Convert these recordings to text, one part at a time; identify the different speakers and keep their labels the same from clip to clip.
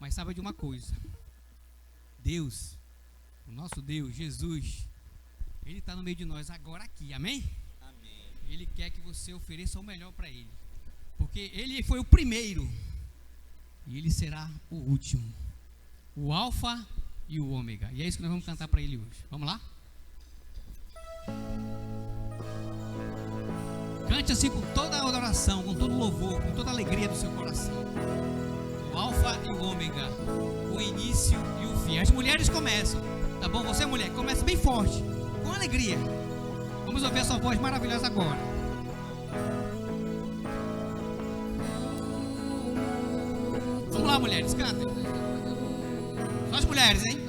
Speaker 1: Mas saiba de uma coisa: Deus, o nosso Deus, Jesus, Ele está no meio de nós agora aqui, amém?
Speaker 2: Amém.
Speaker 1: Ele quer que você ofereça o melhor para Ele, porque Ele foi o primeiro e Ele será o último, o alfa e o ômega. E é isso que nós vamos cantar para Ele hoje. Vamos lá? Cante assim com toda a adoração, com todo o louvor, com toda a alegria do seu coração. O alfa e o ômega, o início e o fim. As mulheres começam, tá bom? Você, mulher, começa bem forte, com alegria. Vamos ouvir a sua voz maravilhosa agora. Vamos lá, mulheres, cantem. Só as mulheres, hein?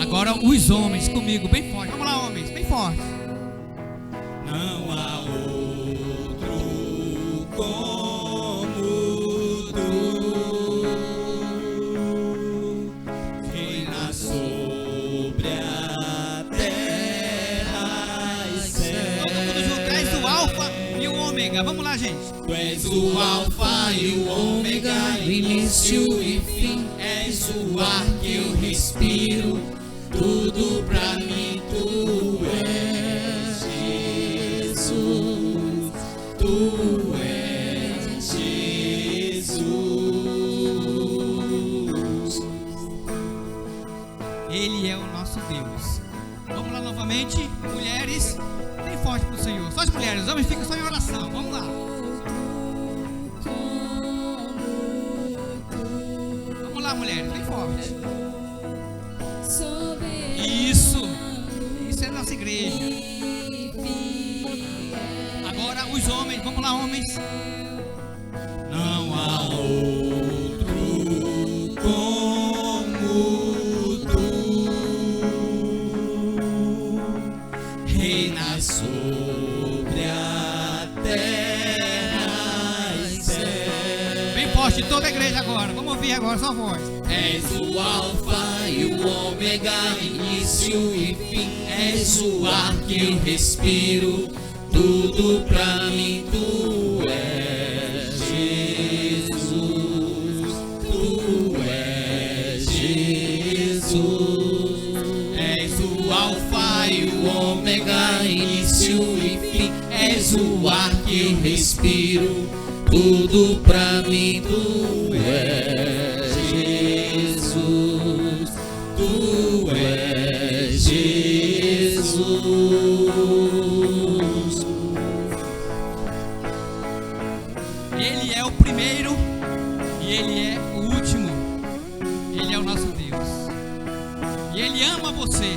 Speaker 1: Agora os homens comigo, bem forte. Vamos lá, homens, bem forte.
Speaker 2: Não há outro como tu, reina sobre a terra e céu.
Speaker 1: Todo mundo junto, tu és o alfa e o ômega. Vamos lá, gente.
Speaker 2: Tu és o alfa e o ômega, início e fim. És o ar que eu respiro. Tudo pra mim, tu és Jesus, tu és Jesus.
Speaker 1: Ele é o nosso Deus. Vamos lá novamente, mulheres, bem forte pro Senhor. Só as mulheres, os homens ficam só em oração. Vamos lá. Vamos lá, mulheres, bem forte. Isso é nossa igreja. Agora os homens, vamos lá, homens.
Speaker 2: Não há outro como tu, reina sobre a terra e céu.
Speaker 1: Bem forte, toda a igreja agora. Vamos ouvir agora, só a voz.
Speaker 2: És o alfa e o ômega, início e fim. És o ar que eu respiro. Tudo pra mim, tu és Jesus. Tu és Jesus. És o alfa e o ômega, início e fim. És o ar que eu respiro. Tudo pra mim, tu és Jesus. Tu és Jesus.
Speaker 1: Ele é o primeiro e Ele é o último. Ele é o nosso Deus. E Ele ama você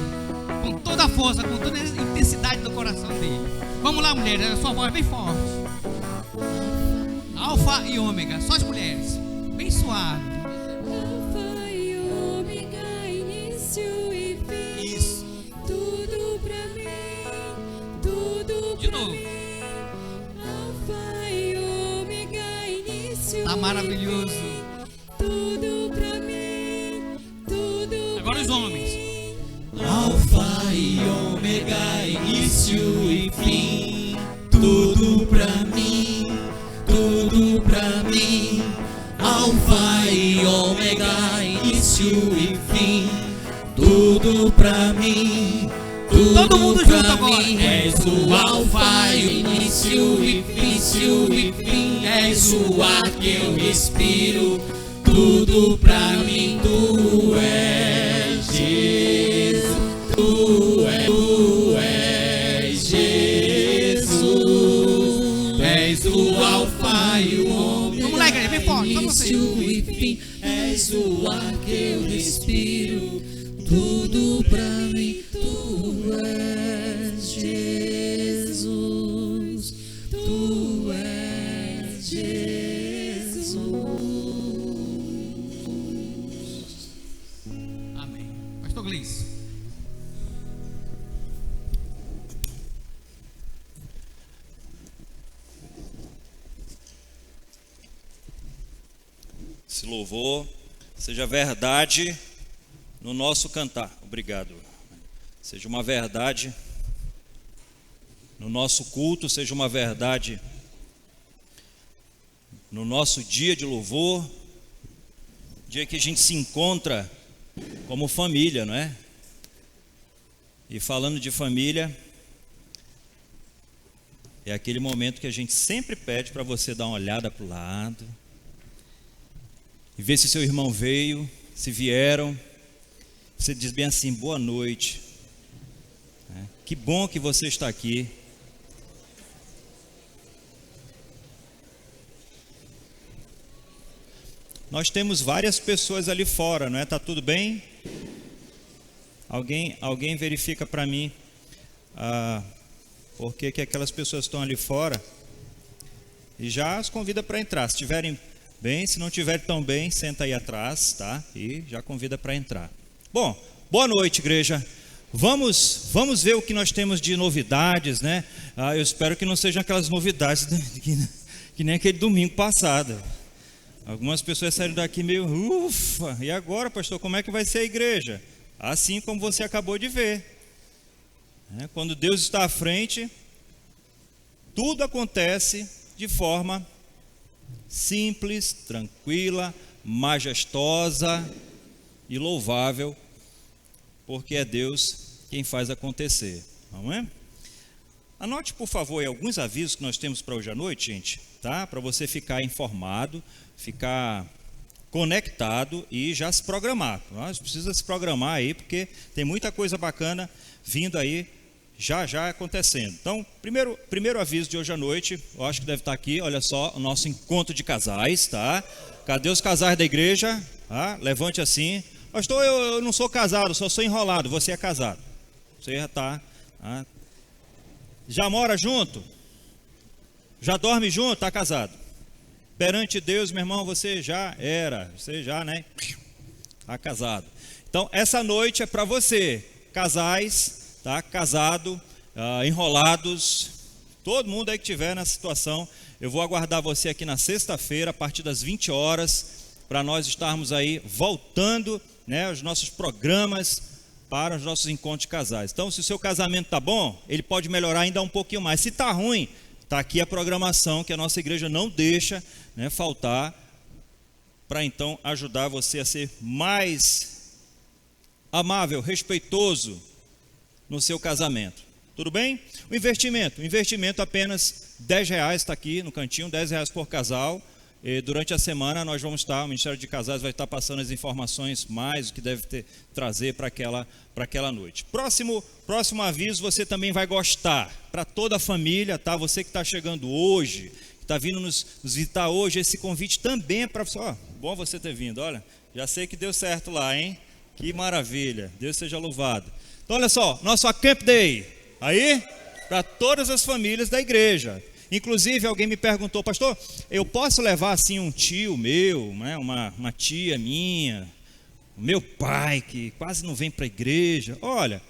Speaker 1: com toda a força, com toda a intensidade do coração dele. Vamos lá, mulheres, a sua voz é bem forte. Alfa e ômega, só as mulheres, bem suave.
Speaker 3: Alfa e ômega, início e fim.
Speaker 1: Isso.
Speaker 3: Tudo pra mim, tudo
Speaker 1: De
Speaker 3: pra
Speaker 1: novo.
Speaker 3: mim. Alfa e ômega, início
Speaker 1: Tá
Speaker 3: e
Speaker 1: maravilhoso.
Speaker 3: fim. Tudo pra mim, tudo
Speaker 1: Agora os
Speaker 3: pra
Speaker 1: homens.
Speaker 3: mim.
Speaker 2: Alfa e ômega, início e fim. Tudo pra mim, tudo pra mim. Alfa e ômega, início e fim. Tudo pra mim, tudo
Speaker 1: Todo mundo
Speaker 2: pra
Speaker 1: junto agora.
Speaker 2: mim. És o alfa e o início e fim. És o ar que eu respiro. Tudo pra mim, tu és Jesus. Tu és Jesus. És o alfa e o ômega.
Speaker 1: Vamos lá, igreja, bem forte, só vocês.
Speaker 2: Início e fim. És o ar que eu respiro. Tudo pra mim, tu és Jesus. Tu és Jesus.
Speaker 1: Amém. Pastor Gleice.
Speaker 4: Esse louvor seja verdade no nosso cantar. Obrigado. Seja uma verdade no nosso culto, seja uma verdade no nosso dia de louvor, dia que a gente se encontra como família, não é? E falando de família, é aquele momento que a gente sempre pede para você dar uma olhada para o lado e ver se seu irmão veio, se vieram. Você diz bem assim: boa noite, que bom que você está aqui. Nós temos várias pessoas ali fora, não é? Tá tudo bem? Alguém verifica para mim por que aquelas pessoas estão ali fora e já as convida para entrar. Se estiverem bem, se não estiverem tão bem, senta aí atrás, tá? E já convida para entrar. Bom, boa noite, igreja. Vamos ver o que nós temos de novidades, né? Eu espero que não sejam aquelas novidades que nem aquele domingo passado. Algumas pessoas saíram daqui meio, ufa, e agora, pastor, como é que vai ser a igreja? Assim como você acabou de ver. Quando Deus está à frente, tudo acontece de forma simples, tranquila, majestosa e louvável, porque é Deus quem faz acontecer, não é? Anote, por favor, aí alguns avisos que nós temos para hoje à noite, gente, tá? Para você ficar informado, ficar conectado e já se programar. Nós precisamos se programar aí, porque tem muita coisa bacana vindo aí, já acontecendo. Então, primeiro aviso de hoje à noite, eu acho que deve estar aqui, olha só, o nosso encontro de casais, tá? Cadê os casais da igreja? Levante assim. Pastor, eu não sou casado, só sou enrolado. Você é casado. Você já está. Já mora junto? Já dorme junto? Está casado. Perante Deus, meu irmão, você já, né? Está casado. Então, essa noite é para você, casais, tá? Casado, enrolados, todo mundo aí que estiver nessa situação. Eu vou aguardar você aqui na sexta-feira, a partir das 20 horas, para nós estarmos aí voltando, né, os nossos programas para os nossos encontros de casais. Então, se o seu casamento está bom, ele pode melhorar ainda um pouquinho mais. Se está ruim, está aqui a programação que a nossa igreja não deixa, né, faltar, para então ajudar você a ser mais amável, respeitoso no seu casamento. Tudo bem? O investimento apenas R$10, está aqui no cantinho, R$10 por casal. E durante a semana nós vamos estar, o Ministério de Casais vai estar passando as informações mais, o que deve trazer para aquela noite. Próximo aviso, você também vai gostar, para toda a família, tá? Você que está chegando hoje, que está vindo nos visitar hoje, esse convite também é para você. Bom você ter vindo, olha, já sei que deu certo lá, hein? Que maravilha, Deus seja louvado. Então olha só, nosso Camp Day, aí, para todas as famílias da igreja. Inclusive, alguém me perguntou: pastor, eu posso levar assim um tio meu, né, uma tia minha, o meu pai que quase não vem para a igreja? Olha,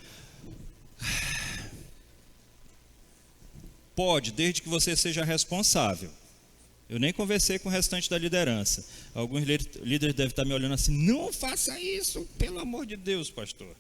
Speaker 4: pode, desde que você seja responsável. Eu nem conversei com o restante da liderança. Alguns líderes devem estar me olhando assim: não faça isso, pelo amor de Deus, pastor.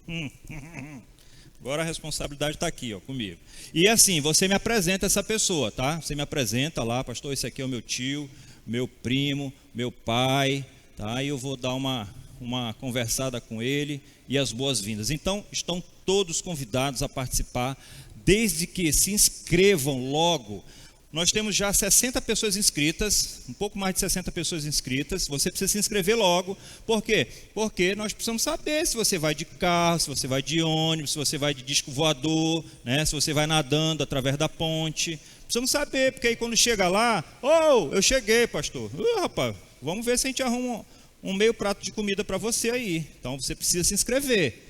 Speaker 4: Agora a responsabilidade está aqui, comigo. E assim, você me apresenta essa pessoa, tá? Você me apresenta lá: pastor, esse aqui é o meu tio, meu primo, meu pai, tá? E eu vou dar uma conversada com ele e as boas-vindas. Então, estão todos convidados a participar, desde que se inscrevam logo. Nós temos já 60 pessoas inscritas, um pouco mais de 60 pessoas inscritas. Você precisa se inscrever logo. Por quê? Porque nós precisamos saber se você vai de carro, se você vai de ônibus, se você vai de disco voador, né? Se você vai nadando através da ponte. Precisamos saber, porque aí quando chega lá: eu cheguei, pastor. Rapaz, vamos ver se a gente arruma um meio prato de comida para você aí. Então você precisa se inscrever.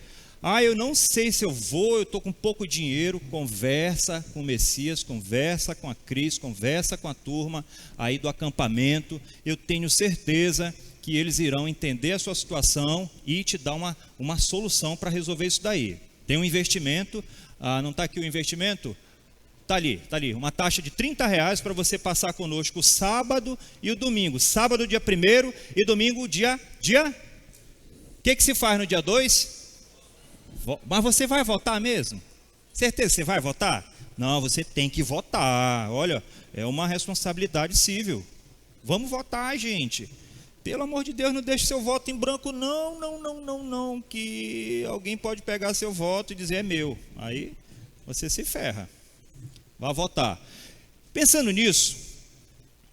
Speaker 4: Eu não sei se eu vou, eu estou com pouco dinheiro. Conversa com o Messias, conversa com a Cris, conversa com a turma aí do acampamento. Eu tenho certeza que eles irão entender a sua situação e te dar uma solução para resolver isso daí. Tem um investimento, não está aqui o investimento? Está ali, uma taxa de R$30 para você passar conosco o sábado e o domingo. Sábado dia 1º e domingo dia... O que se faz no dia 2? Mas você vai votar mesmo? Certeza que você vai votar? Não, você tem que votar. Olha, é uma responsabilidade civil. Vamos votar, gente. Pelo amor de Deus, não deixe seu voto em branco, não, que alguém pode pegar seu voto e dizer é meu. Aí você se ferra. Vá votar. Pensando nisso,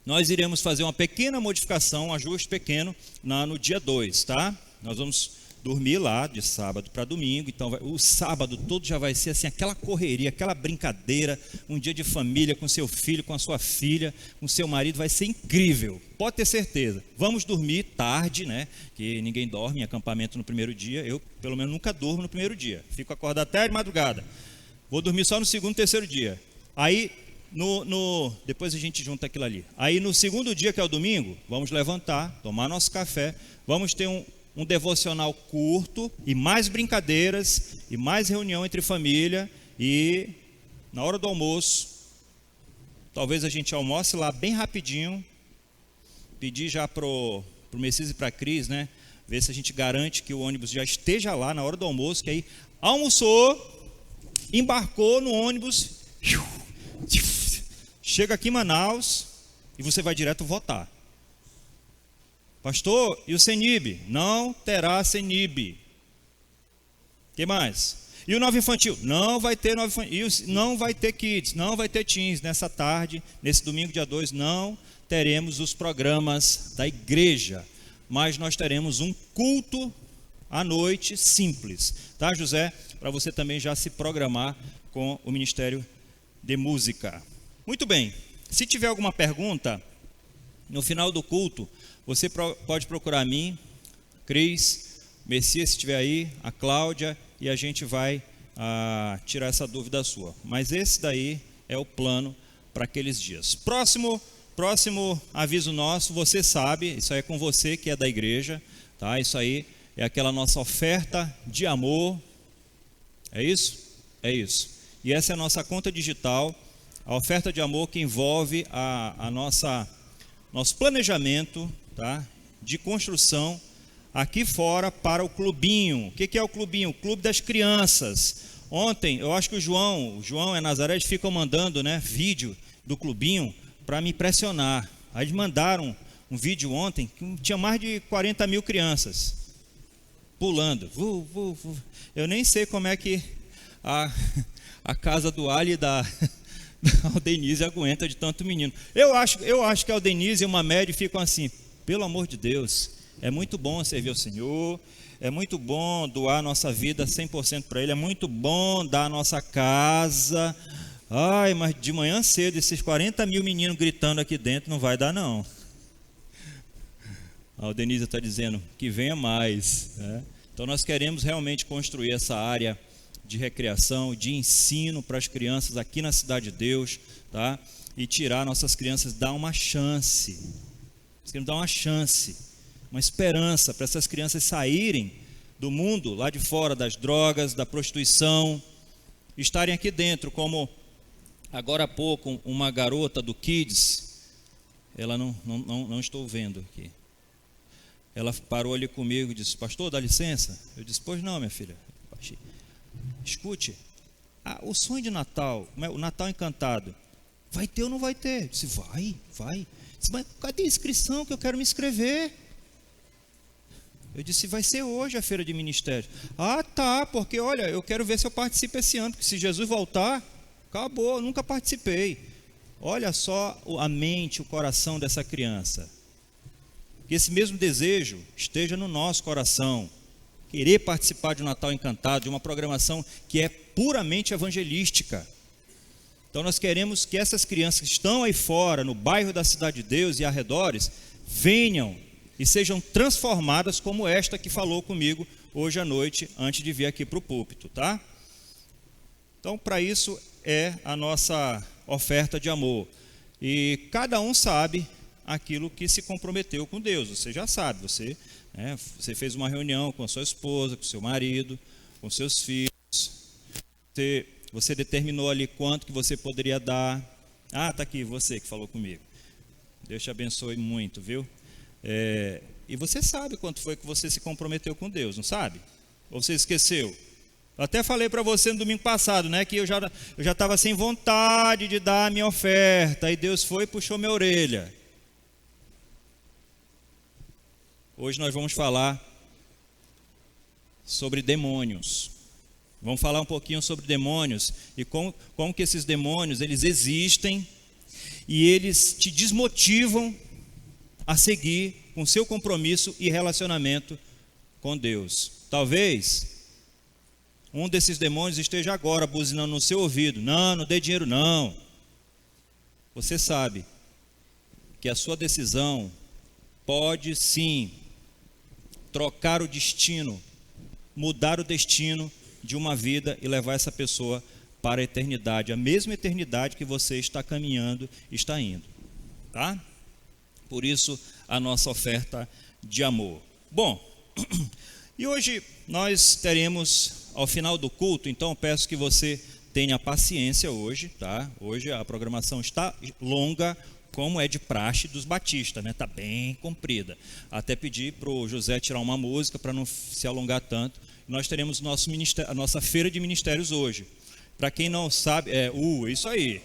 Speaker 4: nós iremos fazer uma pequena modificação, um ajuste pequeno no dia 2, tá? Nós vamos dormir lá de sábado para domingo, então o sábado todo já vai ser assim, aquela correria, aquela brincadeira, um dia de família com seu filho, com a sua filha, com seu marido, vai ser incrível, pode ter certeza. Vamos dormir tarde, né, que ninguém dorme em acampamento no primeiro dia, eu pelo menos nunca durmo no primeiro dia, fico acordado até de madrugada, vou dormir só no segundo, terceiro dia, aí depois a gente junta aquilo ali, aí no segundo dia que é o domingo, vamos levantar, tomar nosso café, vamos ter um devocional curto e mais brincadeiras e mais reunião entre família e na hora do almoço, talvez a gente almoce lá bem rapidinho, pedir já pro Messias e para a Cris, né, ver se a gente garante que o ônibus já esteja lá na hora do almoço, que aí almoçou, embarcou no ônibus, chega aqui em Manaus e você vai direto votar. Pastor, e o CENIB? Não terá CENIB. O que mais? E o Nova Infantil? Não vai ter Nova Infantil. Não vai ter Kids, não vai ter Teens. Nessa tarde, nesse domingo, dia 2, não teremos os programas da igreja. Mas nós teremos um culto à noite simples. Tá, José? Para você também já se programar com o Ministério de Música. Muito bem. Se tiver alguma pergunta, no final do culto, você pode procurar a mim, Cris, Messias, se estiver aí, a Cláudia, e a gente vai tirar essa dúvida sua. Mas esse daí é o plano para aqueles dias. Próximo aviso nosso, você sabe, isso aí é com você que é da igreja, tá? Isso aí é aquela nossa oferta de amor. É isso? É isso. E essa é a nossa conta digital, a oferta de amor que envolve nosso planejamento, tá, de construção aqui fora para o clubinho. O que é o clubinho? O clube das crianças. Ontem, eu acho que o João e a Nazaré ficam mandando, né, vídeo do clubinho para me impressionar. Aí eles mandaram um vídeo ontem que tinha mais de 40 mil crianças pulando. Eu nem sei como é que a casa do Ali da Aldenise aguenta de tanto menino. Eu acho que a Aldenise e uma média ficam assim, pelo amor de Deus, é muito bom servir ao Senhor, é muito bom doar nossa vida 100% para Ele, é muito bom dar a nossa casa. Ai, mas de manhã cedo, esses 40 mil meninos gritando aqui dentro, não vai dar não. A Aldenise está dizendo que venha mais, né? Então nós queremos realmente construir essa área de recreação, de ensino para as crianças aqui na Cidade de Deus, tá? E tirar nossas crianças, dar uma chance. Nós queremos dar uma chance, uma esperança para essas crianças saírem do mundo lá de fora, das drogas, da prostituição, estarem aqui dentro, como agora há pouco uma garota do Kids, ela não estou vendo aqui. Ela parou ali comigo e disse, pastor, dá licença? Eu disse, pois não, minha filha. Escute, o sonho de Natal, o Natal Encantado, vai ter ou não vai ter? Eu disse, vai. Disse, mas cadê a inscrição que eu quero me inscrever? Eu disse, vai ser hoje a feira de ministério. Ah, tá, porque olha, eu quero ver se eu participo esse ano, porque se Jesus voltar, acabou, eu nunca participei. Olha só a mente, o coração dessa criança. Que esse mesmo desejo esteja no nosso coração. Querer participar de um Natal Encantado, de uma programação que é puramente evangelística. Então nós queremos que essas crianças que estão aí fora, no bairro da Cidade de Deus e arredores, venham e sejam transformadas como esta que falou comigo hoje à noite, antes de vir aqui para o púlpito, tá? Então para isso é a nossa oferta de amor. E cada um sabe aquilo que se comprometeu com Deus. Você já sabe, você fez uma reunião com a sua esposa, com o seu marido, com seus filhos. Você determinou ali quanto que você poderia dar. Ah, está aqui, você que falou comigo. Deus te abençoe muito, viu? E você sabe quanto foi que você se comprometeu com Deus, não sabe? Ou você esqueceu? Eu até falei para você no domingo passado, né, que eu já estava sem vontade de dar a minha oferta. Aí Deus foi e puxou minha orelha. Hoje nós vamos falar sobre demônios. Vamos falar um pouquinho sobre demônios e como que esses demônios, eles existem e eles te desmotivam a seguir com seu compromisso e relacionamento com Deus. Talvez um desses demônios esteja agora buzinando no seu ouvido. Não dê dinheiro não. Você sabe que a sua decisão pode sim trocar o destino, mudar o destino de uma vida e levar essa pessoa para a eternidade, a mesma eternidade que você está caminhando, está indo, tá? Por isso a nossa oferta de amor. Bom, e hoje nós teremos ao final do culto, então peço que você tenha paciência hoje, tá? Hoje a programação está longa, como é de praxe dos batistas, né? Está bem comprida. Até pedi para o José tirar uma música para não se alongar tanto. Nós teremos a nossa feira de ministérios hoje. Para quem não sabe, é isso aí.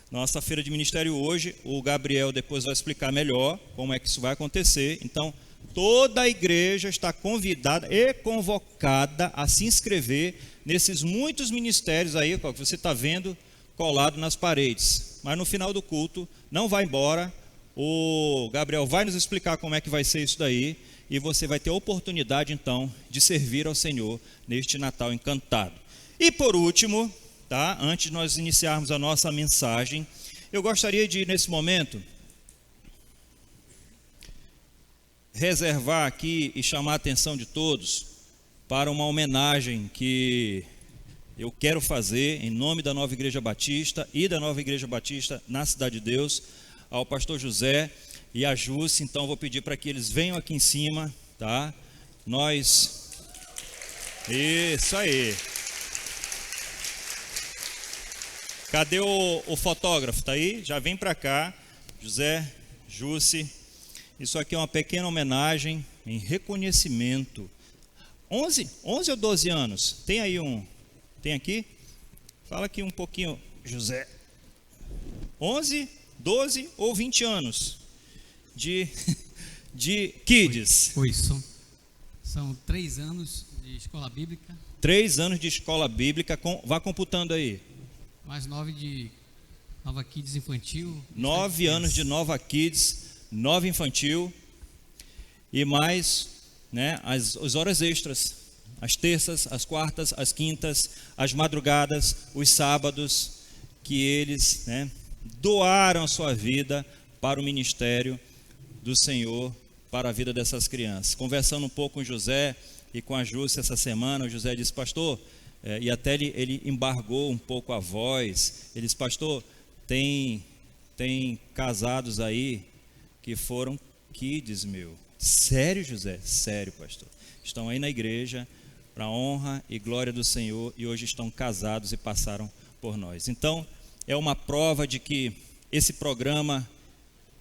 Speaker 4: Nossa feira de ministério hoje, o Gabriel depois vai explicar melhor como é que isso vai acontecer. Então, toda a igreja está convidada e convocada a se inscrever nesses muitos ministérios aí, que você está vendo colado nas paredes. Mas no final do culto, não vai embora, o Gabriel vai nos explicar como é que vai ser isso daí, e você vai ter a oportunidade então de servir ao Senhor neste Natal encantado. E por último, tá? Antes de nós iniciarmos a nossa mensagem, eu gostaria de, nesse momento, reservar aqui e chamar a atenção de todos para uma homenagem que eu quero fazer em nome da Nova Igreja Batista e da Nova Igreja Batista na Cidade de Deus, ao pastor José e a Jússi. Então vou pedir para que eles venham aqui em cima, tá? Isso aí. Cadê o fotógrafo? Tá aí? Já vem para cá, José, Jússi. Isso aqui é uma pequena homenagem em reconhecimento. 11 ou 12 anos? Tem aí tem aqui? Fala aqui um pouquinho, José. 11, 12 ou 20 anos de kids?
Speaker 1: São 3 anos de escola bíblica.
Speaker 4: 3 anos de escola bíblica, vá computando aí.
Speaker 1: Mais 9 de Nova Kids infantil.
Speaker 4: 9 anos de Nova Kids, 9 infantil. E mais, né, as horas extras. As terças, as quartas, as quintas, as madrugadas, os sábados, que eles, né, doaram a sua vida para o ministério do Senhor, para a vida dessas crianças. Conversando um pouco com o José e com a Jússi essa semana, o José disse, pastor, e até ele embargou um pouco a voz, ele disse, pastor, tem casados aí que foram kids, meu. Sério, José? Sério, pastor. Estão aí na igreja, para a honra e glória do Senhor, e hoje estão casados e passaram por nós. Então, é uma prova de que esse programa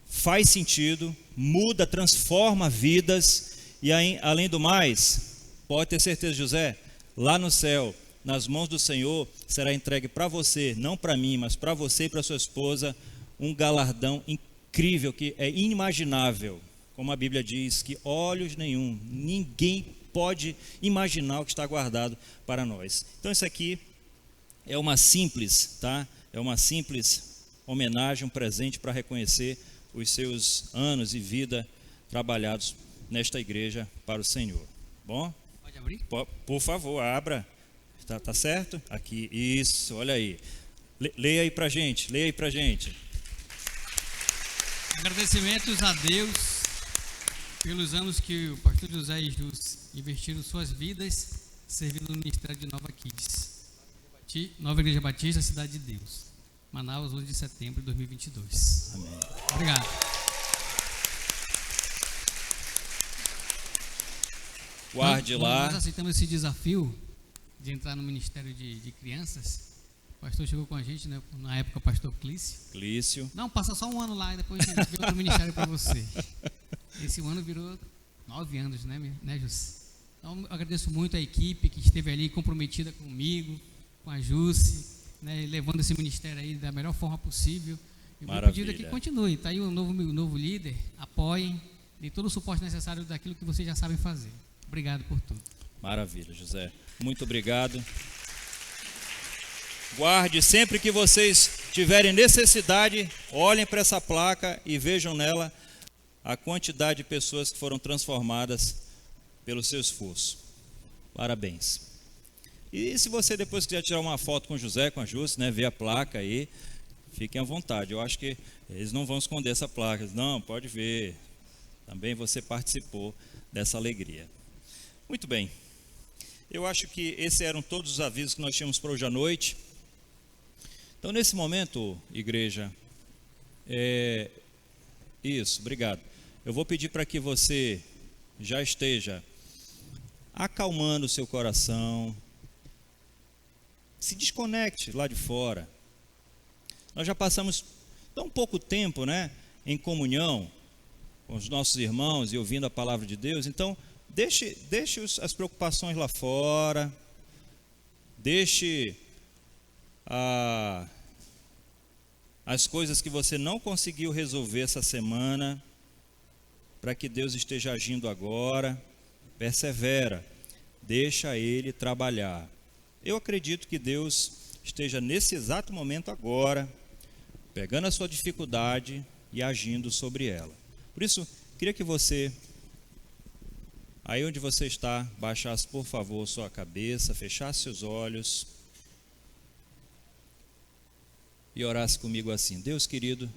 Speaker 4: faz sentido, muda, transforma vidas, e aí, além do mais, pode ter certeza, José, lá no céu, nas mãos do Senhor, será entregue para você, não para mim, mas para você e para sua esposa, um galardão incrível, que é inimaginável, como a Bíblia diz, que olhos nenhum, ninguém pode imaginar o que está guardado para nós. Então isso aqui é uma simples, tá? É uma simples homenagem, um presente para reconhecer os seus anos e vida trabalhados nesta igreja para o Senhor. Bom?
Speaker 1: Pode abrir?
Speaker 4: Por favor, abra. Tá certo? Aqui, isso, olha aí. Leia aí pra gente,
Speaker 1: Agradecimentos a Deus pelos anos que o pastor José e Jússi investiram suas vidas servindo no ministério de Nova Kids. Nova Igreja Batista, Cidade de Deus. Manaus, 11 de setembro de 2022.
Speaker 4: Amém.
Speaker 1: Obrigado.
Speaker 4: Guarde lá.
Speaker 1: Nós aceitamos esse desafio de entrar no ministério de crianças. O pastor chegou com a gente, né? Na época, o pastor Clício. Não, passa só um ano lá e depois vem outro ministério para você. Esse ano virou 9 anos, né, Jússi? Então, eu agradeço muito a equipe que esteve ali comprometida comigo, com a Jússi, né, levando esse ministério aí da melhor forma possível. E o meu pedido é que continue. Está aí o novo líder, apoiem, dê todo o suporte necessário daquilo que vocês já sabem fazer. Obrigado por tudo.
Speaker 4: Maravilha, José. Muito obrigado. Guarde, sempre que vocês tiverem necessidade, olhem para essa placa e vejam nela a quantidade de pessoas que foram transformadas pelo seu esforço. Parabéns. E se você depois quiser tirar uma foto com o José, com a Júcia, né, ver a placa aí, fiquem à vontade. Eu acho que eles não vão esconder essa placa. Não, pode ver. Também você participou dessa alegria. Muito bem. Eu acho que esses eram todos os avisos que nós tínhamos para hoje à noite. Então, nesse momento, igreja, isso, obrigado. Eu vou pedir para que você já esteja acalmando o seu coração, se desconecte lá de fora. Nós já passamos tão pouco tempo, né, em comunhão com os nossos irmãos e ouvindo a palavra de Deus. Então, deixe as preocupações lá fora, deixe as coisas que você não conseguiu resolver essa semana, para que Deus esteja agindo agora. Persevera, deixa Ele trabalhar. Eu acredito que Deus esteja nesse exato momento agora, pegando a sua dificuldade e agindo sobre ela. Por isso, queria que você, aí onde você está, baixasse por favor sua cabeça, fechasse seus olhos e orasse comigo assim: Deus querido,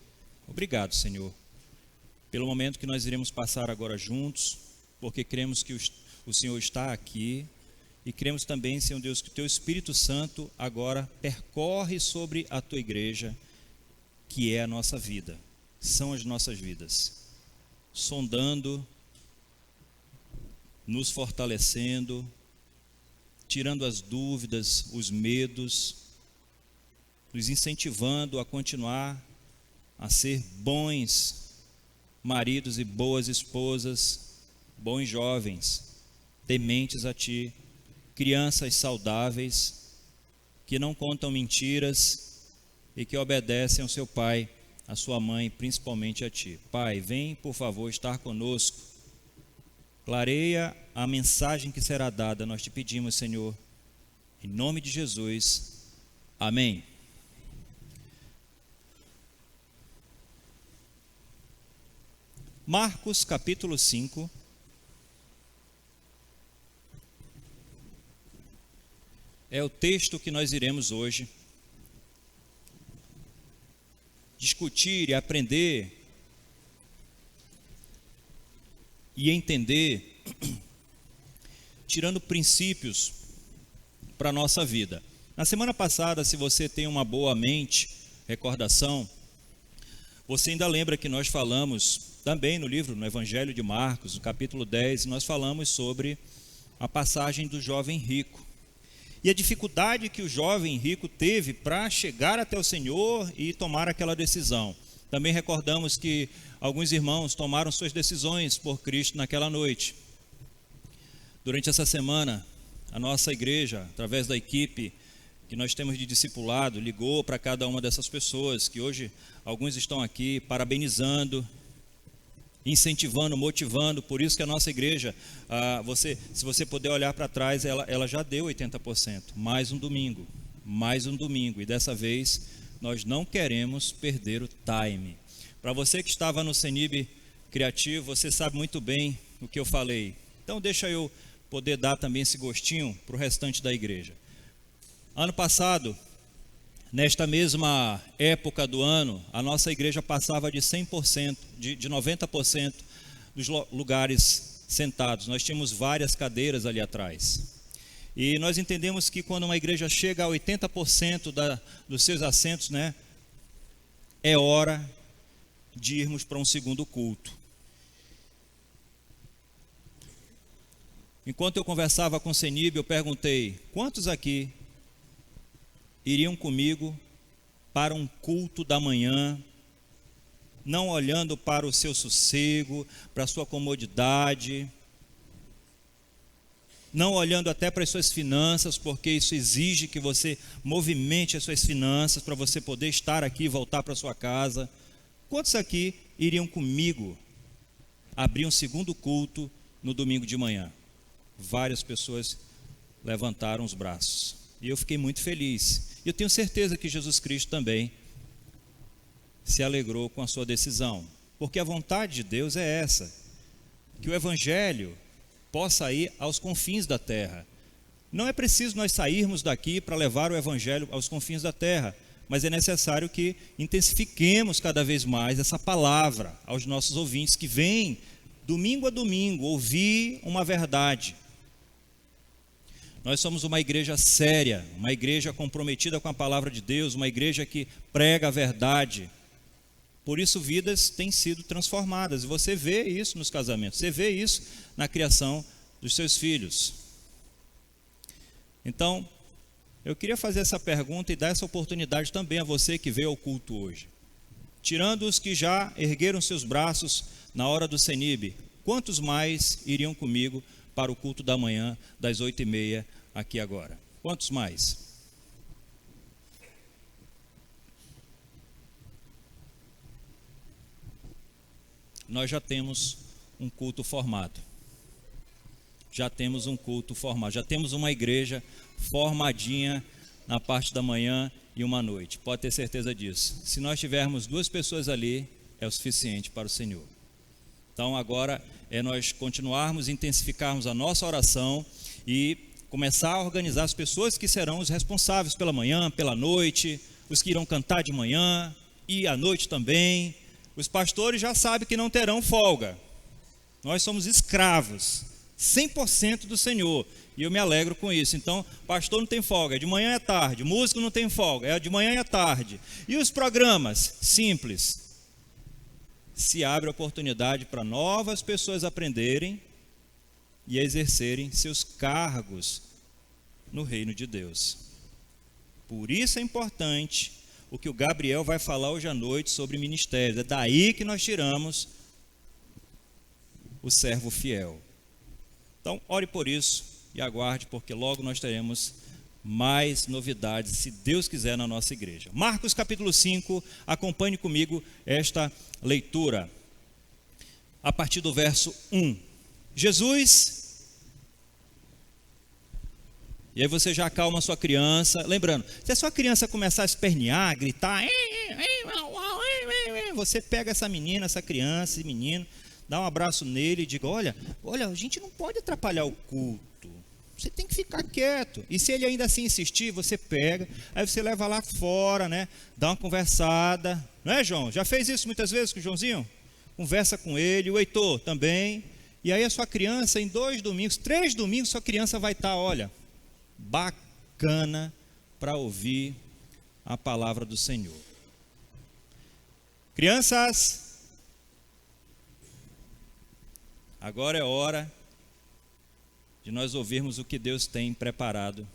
Speaker 4: obrigado, Senhor, pelo momento que nós iremos passar agora juntos, porque cremos que o Senhor está aqui, e cremos também, Senhor Deus, que o Teu Espírito Santo agora percorre sobre a Tua igreja, que é a nossa vida, são as nossas vidas, sondando, nos fortalecendo, tirando as dúvidas, os medos, nos incentivando a continuar a ser bons maridos e boas esposas, bons jovens, tementes a Ti, crianças saudáveis, que não contam mentiras e que obedecem ao seu pai, à sua mãe, principalmente a Ti. Pai, vem por favor estar conosco, clareia a mensagem que será dada, nós Te pedimos, Senhor, em nome de Jesus, amém. Marcos capítulo 5, é o texto que nós iremos hoje discutir e aprender e entender, tirando princípios para a nossa vida. Na semana passada, se você tem uma boa mente, recordação, você ainda lembra que nós falamos também no livro, no Evangelho de Marcos, no capítulo 10, nós falamos sobre a passagem do jovem rico. E a dificuldade que o jovem rico teve para chegar até o Senhor e tomar aquela decisão. Também recordamos que alguns irmãos tomaram suas decisões por Cristo naquela noite. Durante essa semana, a nossa igreja, através da equipe que nós temos de discipulado, ligou para cada uma dessas pessoas, que hoje alguns estão aqui parabenizando, incentivando, motivando. Por isso que a nossa igreja, se você puder olhar para trás, ela já deu 80%, mais um domingo, e dessa vez nós não queremos perder o time. Para você que estava no CENIB Criativo, você sabe muito bem o que eu falei, então deixa eu poder dar também esse gostinho para o restante da igreja. Ano passado, nesta mesma época do ano, a nossa igreja passava de 100%, de 90% dos lugares sentados. Nós tínhamos várias cadeiras ali atrás. E nós entendemos que quando uma igreja chega a 80% dos seus assentos, né, é hora de irmos para um segundo culto. Enquanto eu conversava com o CENIB, eu perguntei: quantos aqui iriam comigo para um culto da manhã, não olhando para o seu sossego, para a sua comodidade, não olhando até para as suas finanças, porque isso exige que você movimente as suas finanças para você poder estar aqui e voltar para a sua casa. Quantos aqui iriam comigo abrir um segundo culto no domingo de manhã. Várias pessoas levantaram os braços. E eu fiquei muito feliz. E eu tenho certeza que Jesus Cristo também se alegrou com a sua decisão. Porque a vontade de Deus é essa, que o Evangelho possa ir aos confins da terra. Não é preciso nós sairmos daqui para levar o Evangelho aos confins da terra, mas é necessário que intensifiquemos cada vez mais essa palavra aos nossos ouvintes que vêm domingo a domingo ouvir uma verdade. Nós somos uma igreja séria, uma igreja comprometida com a palavra de Deus, uma igreja que prega a verdade. Por isso vidas têm sido transformadas, e você vê isso nos casamentos, você vê isso na criação dos seus filhos. Então, eu queria fazer essa pergunta e dar essa oportunidade também a você que veio ao culto hoje. Tirando os que já ergueram seus braços na hora do CENIB, quantos mais iriam comigo para o culto da manhã, das 8h30 aqui agora? Quantos mais? Nós já temos um culto formado. Já temos um culto formado. Já temos uma igreja formadinha na parte da manhã e uma noite. Pode ter certeza disso. Se nós tivermos 2 pessoas ali, é o suficiente para o Senhor. Então agora é nós continuarmos, intensificarmos a nossa oração e começar a organizar as pessoas que serão os responsáveis pela manhã, pela noite, os que irão cantar de manhã e à noite também. Os pastores já sabem que não terão folga. Nós somos escravos, 100% do Senhor. E eu me alegro com isso. Então, pastor não tem folga, é de manhã e à tarde. Músico não tem folga, é de manhã e à tarde. E os programas? Simples. Se abre a oportunidade para novas pessoas aprenderem e exercerem seus cargos no reino de Deus. Por isso é importante o que o Gabriel vai falar hoje à noite sobre ministérios. É daí que nós tiramos o servo fiel. Então, ore por isso e aguarde, porque logo nós teremos mais novidades, se Deus quiser, na nossa igreja. Marcos capítulo 5, acompanhe comigo esta leitura. A partir do verso 1. Jesus... E aí você já acalma a sua criança. Lembrando, se a sua criança começar a espernear, gritar, você pega essa menina, essa criança, esse menino, dá um abraço nele e diga, olha, a gente não pode atrapalhar o culto. Você tem que ficar quieto. E se ele ainda assim insistir, você pega, aí você leva lá fora, né? Dá uma conversada. Não é, João? Já fez isso muitas vezes com o Joãozinho? Conversa com ele, o Heitor também. E aí a sua criança, em 2 domingos, 3 domingos, sua criança vai estar, olha, bacana para ouvir a palavra do Senhor. Crianças, agora é hora de nós ouvirmos o que Deus tem preparado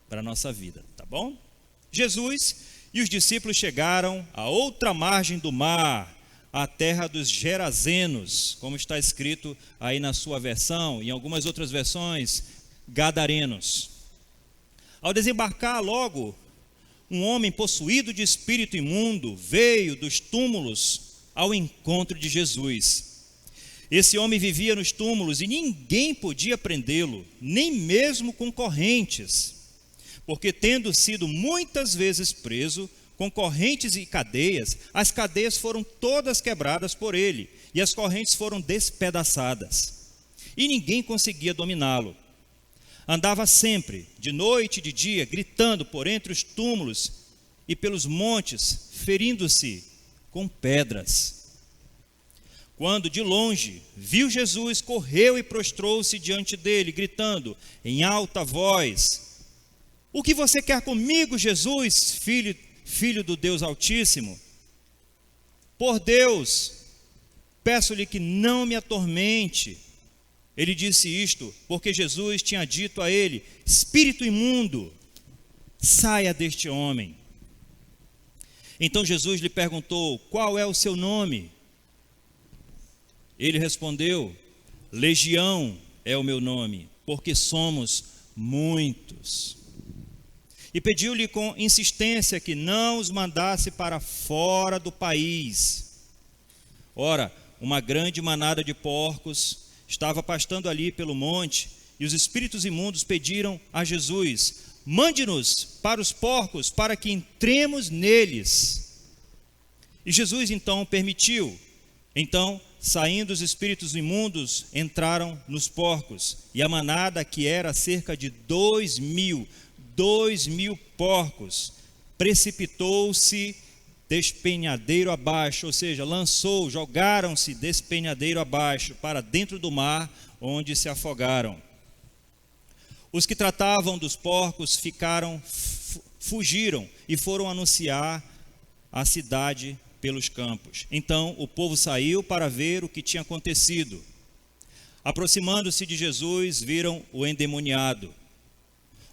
Speaker 4: para a nossa vida, tá bom? Jesus e os discípulos chegaram à outra margem do mar, a terra dos Gerazenos, como está escrito aí na sua versão, e em algumas outras versões, Gadarenos. Ao desembarcar logo, um homem possuído de espírito imundo veio dos túmulos ao encontro de Jesus. Esse homem vivia nos túmulos e ninguém podia prendê-lo, nem mesmo com correntes, porque tendo sido muitas vezes preso com correntes e cadeias, as cadeias foram todas quebradas por ele e as correntes foram despedaçadas. E ninguém conseguia dominá-lo. Andava sempre, de noite e de dia, gritando por entre os túmulos e pelos montes, ferindo-se com pedras. Quando de longe viu Jesus, correu e prostrou-se diante dele, gritando em alta voz: O que você quer comigo, Jesus, filho do Deus Altíssimo? Por Deus, peço-lhe que não me atormente. Ele disse isto porque Jesus tinha dito a ele: Espírito imundo, saia deste homem. Então Jesus lhe perguntou: Qual é o seu nome? Ele respondeu: Legião é o meu nome, porque somos muitos. E pediu-lhe com insistência que não os mandasse para fora do país. Ora, uma grande manada de porcos estava pastando ali pelo monte, e os espíritos imundos pediram a Jesus: mande-nos para os porcos, para que entremos neles. E Jesus então permitiu. Então, saindo os espíritos imundos, entraram nos porcos, e a manada, que era cerca de 2.000 porcos, precipitou-se despenhadeiro abaixo, ou seja, jogaram-se despenhadeiro abaixo, para dentro do mar, onde se afogaram. Os que tratavam dos porcos fugiram e foram anunciar a cidade pelos campos. Então o povo saiu para ver o que tinha acontecido. Aproximando-se de Jesus, viram o endemoniado,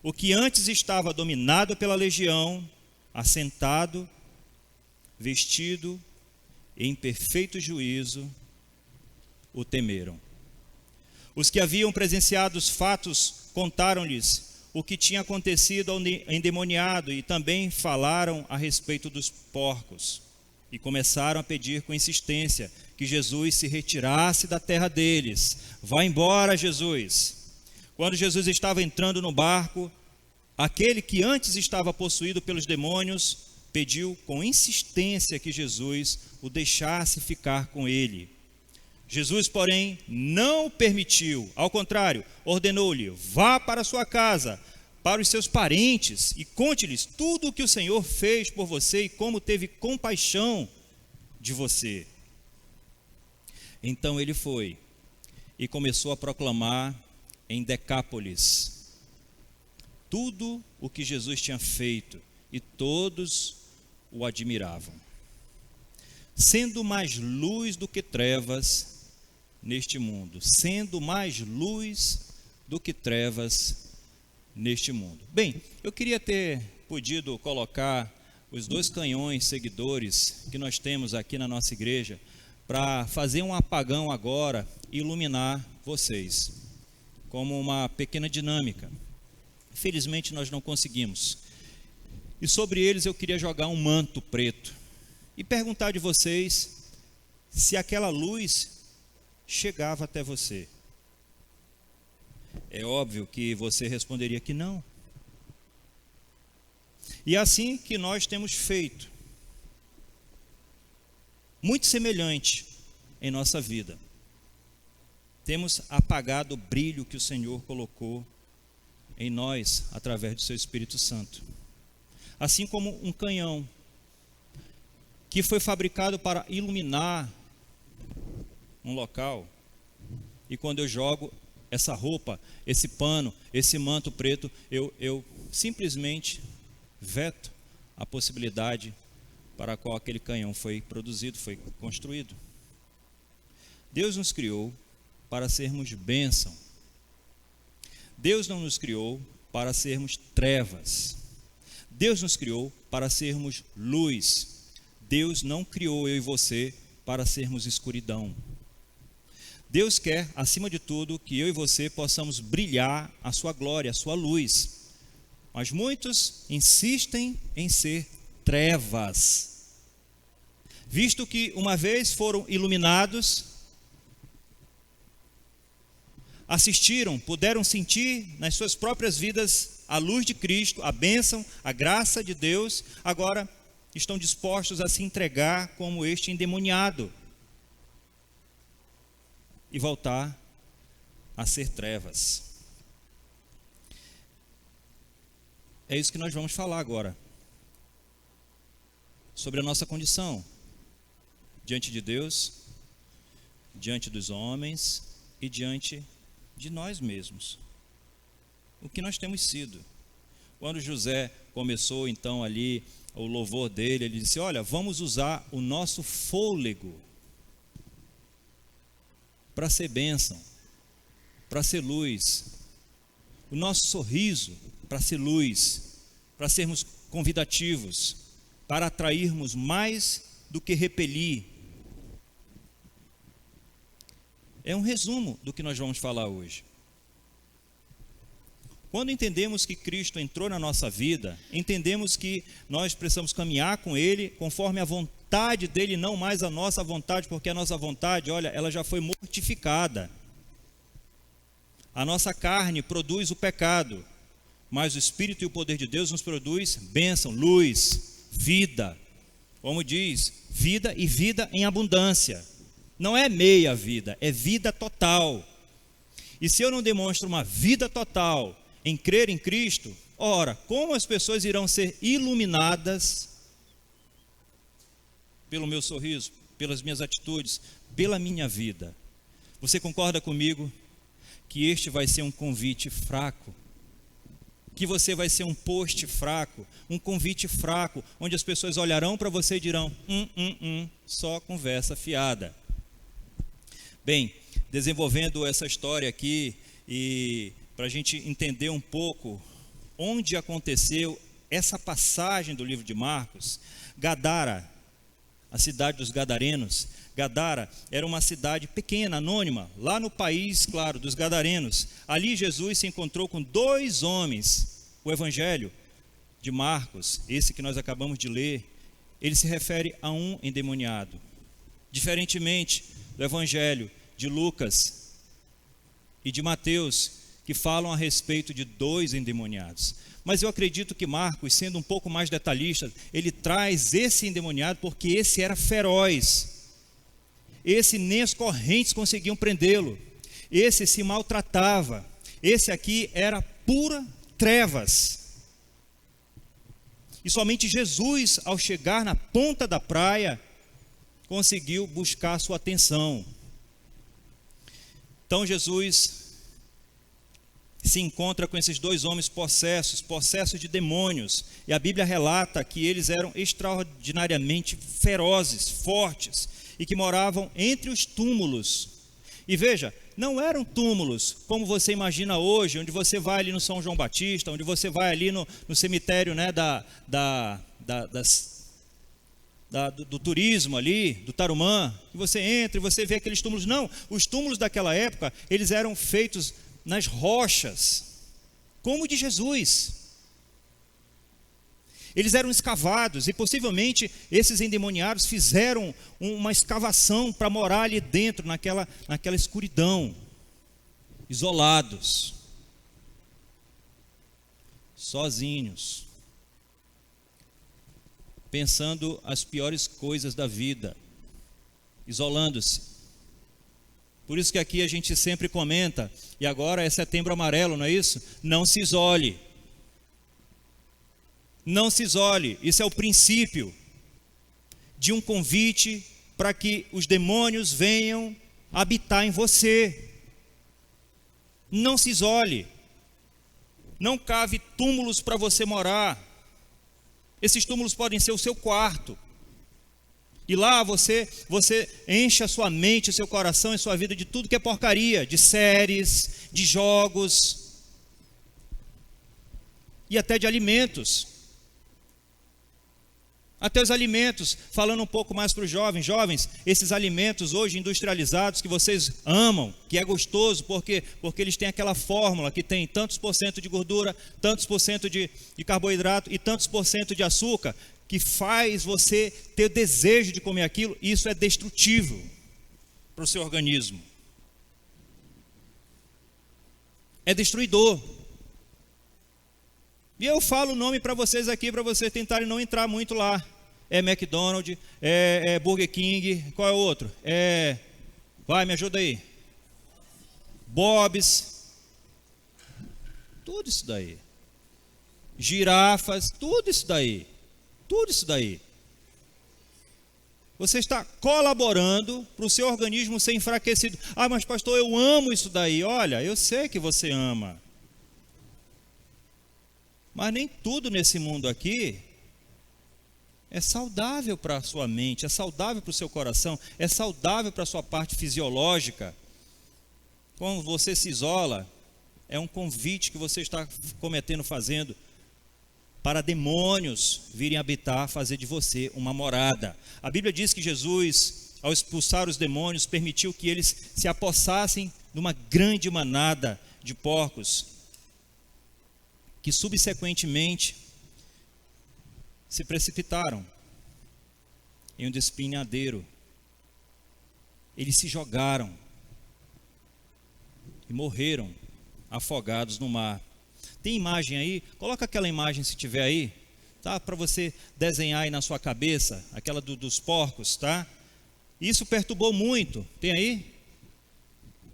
Speaker 4: o que antes estava dominado pela legião, assentado, vestido em perfeito juízo, o temeram. Os que haviam presenciado os fatos contaram-lhes o que tinha acontecido ao endemoniado e também falaram a respeito dos porcos. E começaram a pedir com insistência que Jesus se retirasse da terra deles. Vá embora, Jesus. Quando Jesus estava entrando no barco, aquele que antes estava possuído pelos demônios pediu com insistência que Jesus o deixasse ficar com ele. Jesus, porém, não o permitiu. Ao contrário, ordenou-lhe: vá para sua casa, para os seus parentes, e conte-lhes tudo o que o Senhor fez por você e como teve compaixão de você. Então ele foi e começou a proclamar em Decápolis tudo o que Jesus tinha feito, e todos o admiravam. Sendo mais luz do que trevas neste mundo, sendo mais luz do que trevas neste mundo. Bem, eu queria ter podido colocar os 2 canhões seguidores que nós temos aqui na nossa igreja para fazer um apagão agora e iluminar vocês, como uma pequena dinâmica. Infelizmente nós não conseguimos. E sobre eles eu queria jogar um manto preto e perguntar de vocês se aquela luz chegava até você. É óbvio que você responderia que não. E é assim que nós temos feito, muito semelhante em nossa vida. Temos apagado o brilho que o Senhor colocou em nós através do seu Espírito Santo. Assim como um canhão que foi fabricado para iluminar um local, e quando eu jogo essa roupa, esse pano, esse manto preto, eu simplesmente veto a possibilidade para a qual aquele canhão foi produzido, foi construído. Deus nos criou para sermos bênção. Deus não nos criou para sermos trevas. Deus nos criou para sermos luz. Deus não criou eu e você para sermos escuridão. Deus quer, acima de tudo, que eu e você possamos brilhar a sua glória, a sua luz. Mas muitos insistem em ser trevas, visto que uma vez foram iluminados, assistiram, puderam sentir nas suas próprias vidas a luz de Cristo, a bênção, a graça de Deus, agora estão dispostos a se entregar como este endemoniado e voltar a ser trevas. É isso que nós vamos falar agora, sobre a nossa condição diante de Deus, diante dos homens e diante de nós mesmos. O que nós temos sido. Quando José começou então ali o louvor dele, ele disse: olha, vamos usar o nosso fôlego para ser bênção, para ser luz, o nosso sorriso para ser luz, para sermos convidativos, para atrairmos mais do que repelir. É um resumo do que nós vamos falar hoje. Quando entendemos que Cristo entrou na nossa vida, entendemos que nós precisamos caminhar com Ele conforme a vontade dele, não mais a nossa vontade, porque a nossa vontade, olha, ela já foi mortificada. A nossa carne produz o pecado, mas o Espírito e o poder de Deus nos produz bênção, luz, vida. Como diz, vida e vida em abundância. Não é meia vida, é vida total. E se eu não demonstro uma vida total em crer em Cristo, ora, como as pessoas irão ser iluminadas pelo meu sorriso, pelas minhas atitudes, pela minha vida? Você concorda comigo que este vai ser um convite fraco? Que você vai ser um post fraco, um convite fraco, onde as pessoas olharão para você e dirão, só conversa fiada. Bem, desenvolvendo essa história aqui, e para a gente entender um pouco onde aconteceu essa passagem do livro de Marcos, Gadara, a cidade dos Gadarenos. Gadara era uma cidade pequena, anônima, lá no país, claro, dos Gadarenos. Ali Jesus se encontrou com 2 homens. O Evangelho de Marcos, esse que nós acabamos de ler, ele se refere a um endemoniado. Diferentemente do Evangelho de Lucas e de Mateus, que falam a respeito de 2 endemoniados. Mas eu acredito que Marcos, sendo um pouco mais detalhista, ele traz esse endemoniado porque esse era feroz. Esse nem as correntes conseguiam prendê-lo. Esse se maltratava. Esse aqui era pura trevas. E somente Jesus, ao chegar na ponta da praia, conseguiu buscar sua atenção. Então Jesus se encontra com esses 2 homens possessos de demônios. E a Bíblia relata que eles eram extraordinariamente ferozes, fortes, e que moravam entre os túmulos. E veja, não eram túmulos como você imagina hoje, onde você vai ali no São João Batista, onde você vai ali no cemitério, né, do turismo ali, do Tarumã, que você entra e você vê aqueles túmulos. Não, os túmulos daquela época, eles eram feitos nas rochas, como o de Jesus. Eles eram escavados e possivelmente esses endemoniados fizeram uma escavação para morar ali dentro, naquela escuridão, isolados, sozinhos, pensando as piores coisas da vida, isolando-se. Por isso que aqui a gente sempre comenta, e agora é Setembro Amarelo, não é isso? Não se isole. Não se isole. Isso é o princípio de um convite para que os demônios venham habitar em você. Não se isole. Não cave túmulos para você morar. Esses túmulos podem ser o seu quarto. E lá você enche a sua mente, o seu coração e sua vida de tudo que é porcaria, de séries, de jogos e até de alimentos. Até os alimentos, falando um pouco mais para os jovens, esses alimentos hoje industrializados que vocês amam, que é gostoso, porque eles têm aquela fórmula que tem tantos por cento de gordura, tantos por cento de carboidrato e tantos por cento de açúcar, que faz você ter desejo de comer aquilo. Isso é destrutivo para o seu organismo. É destruidor. E eu falo o nome para vocês aqui, para vocês tentarem não entrar muito lá. É McDonald's, é Burger King, qual é o outro? Vai, me ajuda aí. Bob's. Tudo isso daí. Girafas, tudo isso daí. Tudo isso daí. Você está colaborando para o seu organismo ser enfraquecido. Ah, mas pastor, eu amo isso daí. Olha, eu sei que você ama. Mas nem tudo nesse mundo aqui é saudável para a sua mente, é saudável para o seu coração, é saudável para a sua parte fisiológica. Quando você se isola, é um convite que você está fazendo para demônios virem habitar, fazer de você uma morada. A Bíblia diz que Jesus, ao expulsar os demônios, permitiu que eles se apossassem de uma grande manada de porcos, que subsequentemente se precipitaram em um despenhadeiro. Eles se jogaram e morreram afogados no mar. Tem imagem aí? Coloca aquela imagem se tiver aí, tá? Para você desenhar aí na sua cabeça, aquela dos porcos, tá? Isso perturbou muito. Tem aí?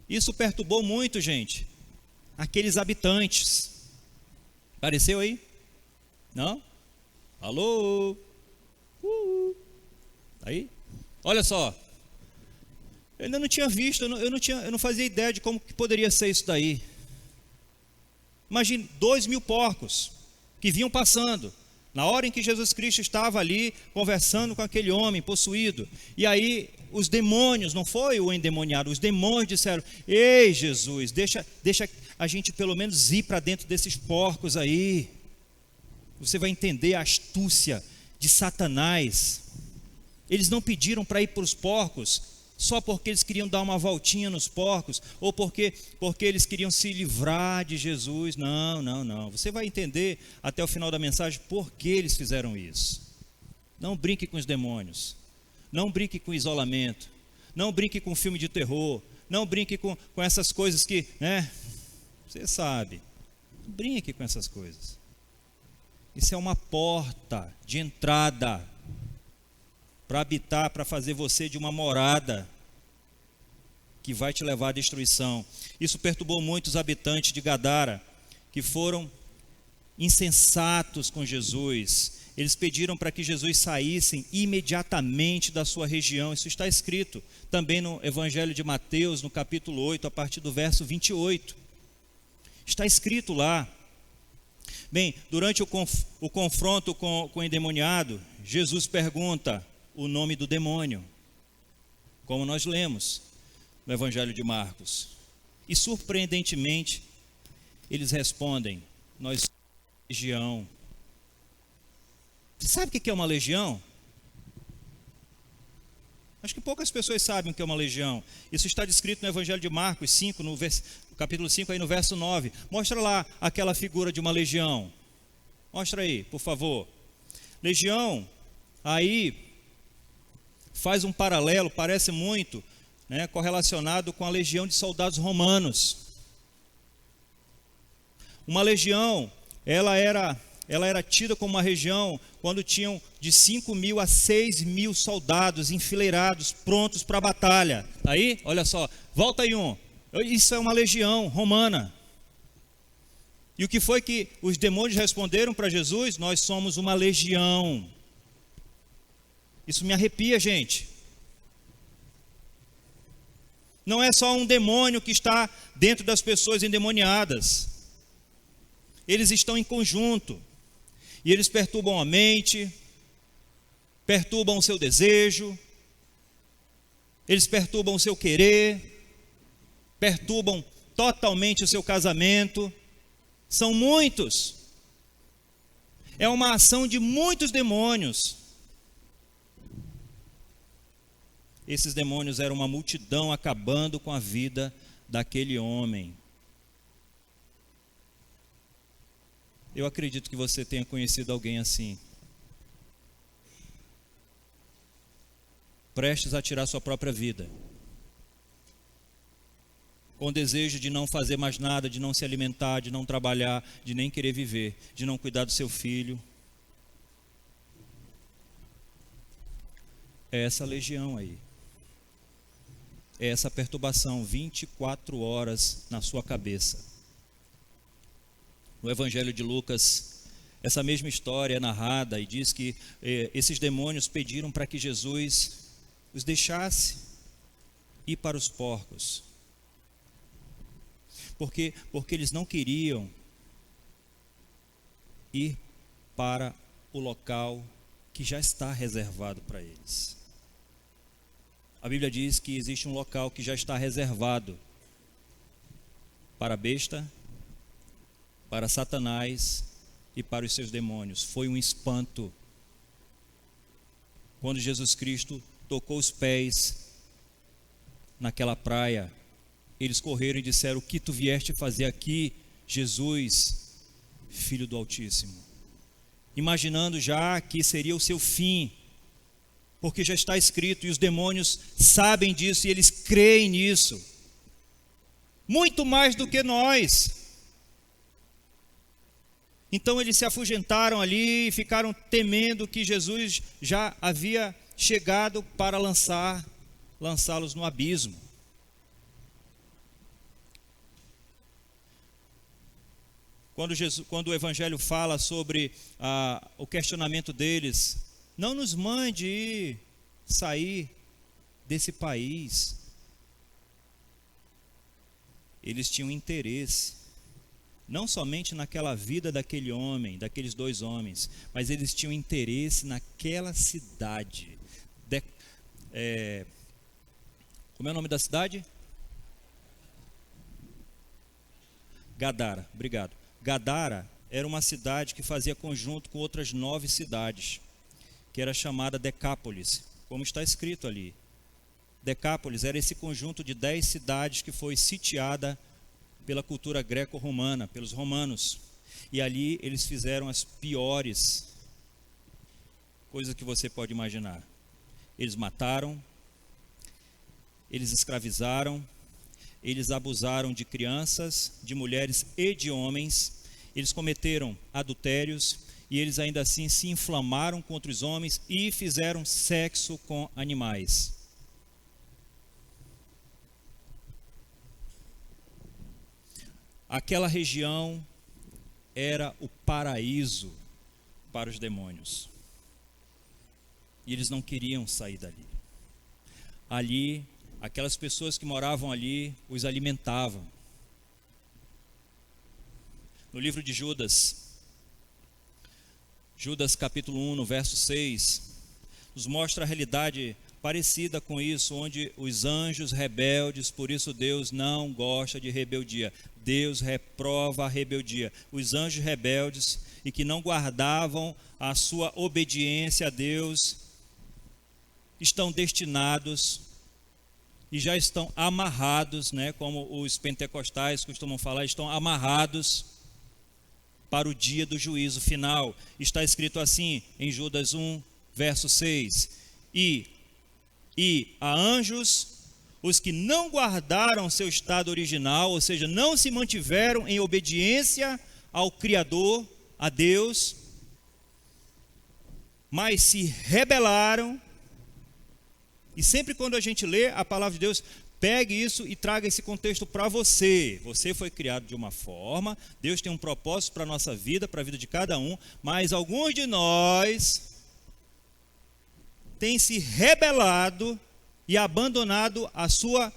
Speaker 4: Isso perturbou muito, gente, aqueles habitantes. Apareceu aí? Não? Alô? Aí? Olha só. Eu ainda não tinha visto, eu não fazia ideia de como que poderia ser isso daí. Imagine 2.000 porcos que vinham passando, na hora em que Jesus Cristo estava ali conversando com aquele homem possuído. E aí os demônios, não foi o endemoniado, os demônios disseram: ei Jesus, deixa a gente pelo menos ir para dentro desses porcos aí. Você vai entender a astúcia de Satanás. Eles não pediram para ir para os porcos só porque eles queriam dar uma voltinha nos porcos, ou porque eles queriam se livrar de Jesus. Não. Você vai entender até o final da mensagem por que eles fizeram isso. Não brinque com os demônios. Não brinque com isolamento. Não brinque com filme de terror. Não brinque com essas coisas que, né? Você sabe. Não brinque com essas coisas. Isso é uma porta de entrada para habitar, para fazer você de uma morada que vai te levar à destruição. Isso perturbou muito os habitantes de Gadara, que foram insensatos com Jesus. Eles pediram para que Jesus saísse imediatamente da sua região. Isso está escrito também no Evangelho de Mateus, no capítulo 8, a partir do verso 28. Está escrito lá. Bem, durante o confronto com o endemoniado, Jesus pergunta o nome do demônio, como nós lemos no Evangelho de Marcos. E surpreendentemente, eles respondem: nós somos uma legião. Você sabe o que é uma legião? Acho que poucas pessoas sabem o que é uma legião. Isso está descrito no Evangelho de Marcos 5, no capítulo 5, aí no verso 9. Mostra lá aquela figura de uma legião. Mostra aí, por favor. Legião, aí faz um paralelo, parece muito, né, correlacionado com a legião de soldados romanos. Uma legião, ela era tida como uma região quando tinham de 5.000 a 6.000 soldados enfileirados, prontos para a batalha. Aí, olha só, volta aí um. Isso é uma legião romana. E o que foi que os demônios responderam para Jesus? Nós somos uma legião. Isso me arrepia, gente. Não é só um demônio que está dentro das pessoas endemoniadas. Eles estão em conjunto. E eles perturbam a mente, perturbam o seu desejo, eles perturbam o seu querer, perturbam totalmente o seu casamento. São muitos. É uma ação de muitos demônios. Esses demônios eram uma multidão acabando com a vida daquele homem. Eu acredito que você tenha conhecido alguém assim, prestes a tirar sua própria vida, com o desejo de não fazer mais nada, de não se alimentar, de não trabalhar, de nem querer viver, de não cuidar do seu filho. É essa legião aí. É essa perturbação 24 horas na sua cabeça. No Evangelho de Lucas, essa mesma história é narrada e diz que esses demônios pediram para que Jesus os deixasse ir para os porcos. Porque eles não queriam ir para o local que já está reservado para eles. A Bíblia diz que existe um local que já está reservado para a besta, para Satanás e para os seus demônios. Foi um espanto quando Jesus Cristo tocou os pés naquela praia. Eles correram e disseram: o que tu vieste fazer aqui, Jesus, Filho do Altíssimo? Imaginando já que seria o seu fim. porque já está escrito e os demônios sabem disso e eles creem nisso, muito mais do que nós. Então eles se afugentaram ali e ficaram temendo que Jesus já havia chegado para lançá-los no abismo. Quando o Evangelho fala sobre o questionamento deles, não nos mande sair desse país. Eles tinham interesse, não somente naquela vida daquele homem, daqueles 2 homens, mas eles tinham interesse naquela cidade. Como é o nome da cidade? Gadara, obrigado. Gadara era uma cidade que fazia conjunto com outras 9 cidades, que era chamada Decápolis, como está escrito ali. Decápolis era esse conjunto de 10 cidades que foi sitiada pela cultura greco-romana, pelos romanos. E ali eles fizeram as piores coisas que você pode imaginar. Eles mataram, eles escravizaram, eles abusaram de crianças, de mulheres e de homens, eles cometeram adultérios e eles ainda assim se inflamaram contra os homens e fizeram sexo com animais. Aquela região era o paraíso para os demônios. E eles não queriam sair dali. Ali, aquelas pessoas que moravam ali os alimentavam. No livro de Judas, Judas capítulo 1, no verso 6, nos mostra a realidade parecida com isso, onde os anjos rebeldes, por isso Deus não gosta de rebeldia. Deus reprova a rebeldia. Os anjos rebeldes e que não guardavam a sua obediência a Deus, estão destinados e já estão amarrados, né, como os pentecostais costumam falar, estão amarrados para o dia do juízo final. Está escrito assim em Judas 1, verso 6: E a anjos, os que não guardaram seu estado original, ou seja, não se mantiveram em obediência ao Criador, a Deus, mas se rebelaram. E sempre quando a gente lê a palavra de Deus, pegue isso e traga esse contexto para você. Você foi criado de uma forma, Deus tem um propósito para a nossa vida, para a vida de cada um, mas alguns de nós têm se rebelado e abandonado a sua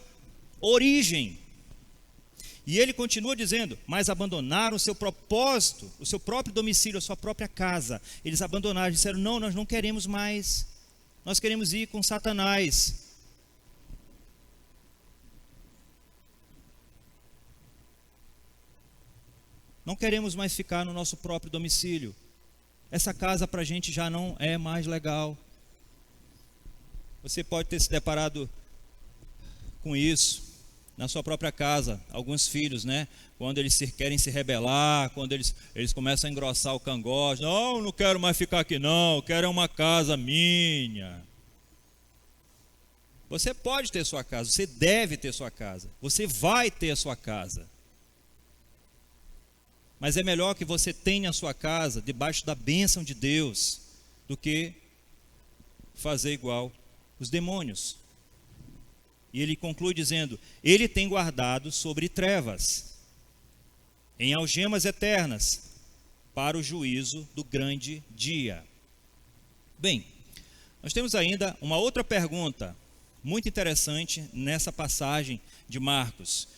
Speaker 4: origem. E ele continua dizendo, mas abandonaram o seu propósito, o seu próprio domicílio, a sua própria casa. Eles abandonaram, disseram, não, nós não queremos mais, nós queremos ir com Satanás. Não queremos mais ficar no nosso próprio domicílio. Essa casa para a gente já não é mais legal. Você pode ter se deparado com isso na sua própria casa. Alguns filhos, né? Quando eles querem se rebelar, quando eles começam a engrossar o cangote. Não quero mais ficar aqui não, quero uma casa minha. Você pode ter sua casa, você deve ter sua casa. Você vai ter a sua casa. Mas é melhor que você tenha a sua casa debaixo da bênção de Deus do que fazer igual os demônios. E ele conclui dizendo, ele tem guardado sobre trevas, em algemas eternas, para o juízo do grande dia. Bem, nós temos ainda uma outra pergunta muito interessante nessa passagem de Marcos,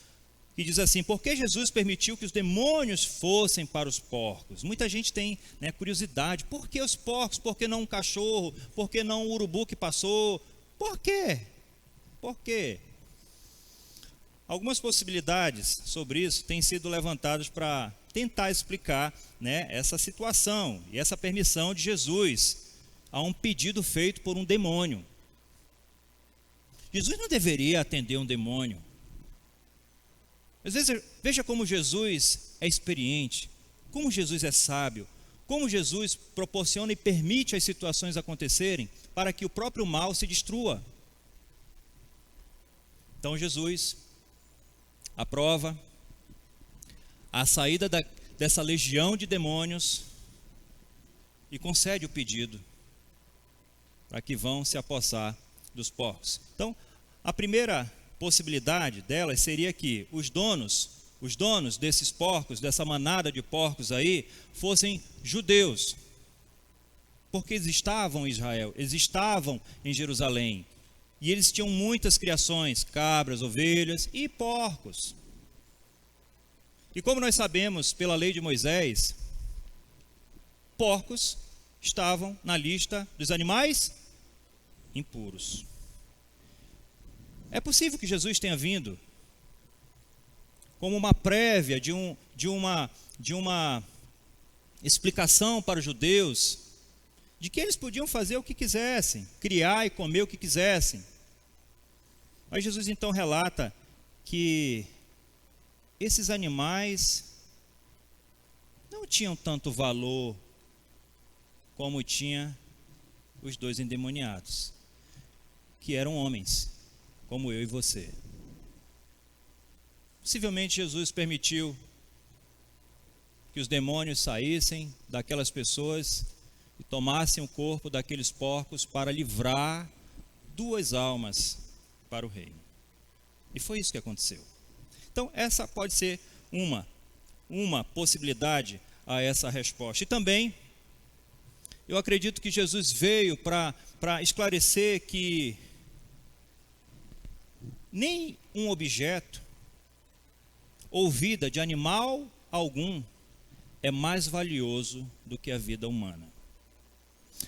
Speaker 4: que diz assim, por que Jesus permitiu que os demônios fossem para os porcos? Muita gente tem, né, curiosidade, por que os porcos? Por que não um cachorro? Por que não o urubu que passou? Por quê? Por quê? Algumas possibilidades sobre isso têm sido levantadas para tentar explicar, né, essa situação e essa permissão de Jesus a um pedido feito por um demônio. Jesus não deveria atender um demônio. Às vezes, veja como Jesus é experiente, como Jesus é sábio, como Jesus proporciona e permite as situações acontecerem para que o próprio mal se destrua. Então Jesus aprova a saída dessa legião de demônios e concede o pedido para que vão se apossar dos porcos. Então, a primeira possibilidade delas seria que os donos desses porcos, dessa manada de porcos aí, fossem judeus, porque eles estavam em Israel, eles estavam em Jerusalém, e eles tinham muitas criações, cabras, ovelhas e porcos. E como nós sabemos pela lei de Moisés, porcos estavam na lista dos animais impuros. É possível que Jesus tenha vindo como uma prévia de uma explicação para os judeus de que eles podiam fazer o que quisessem, criar e comer o que quisessem. Mas Jesus então relata que esses animais não tinham tanto valor como tinha os dois endemoniados, que eram homens, como eu e você. Possivelmente Jesus permitiu que os demônios saíssem daquelas pessoas e tomassem o corpo daqueles porcos para livrar 2 almas para o reino. E foi isso que aconteceu. Então, essa pode ser uma possibilidade a essa resposta. E também, eu acredito que Jesus veio para esclarecer que nem um objeto ou vida de animal algum é mais valioso do que a vida humana.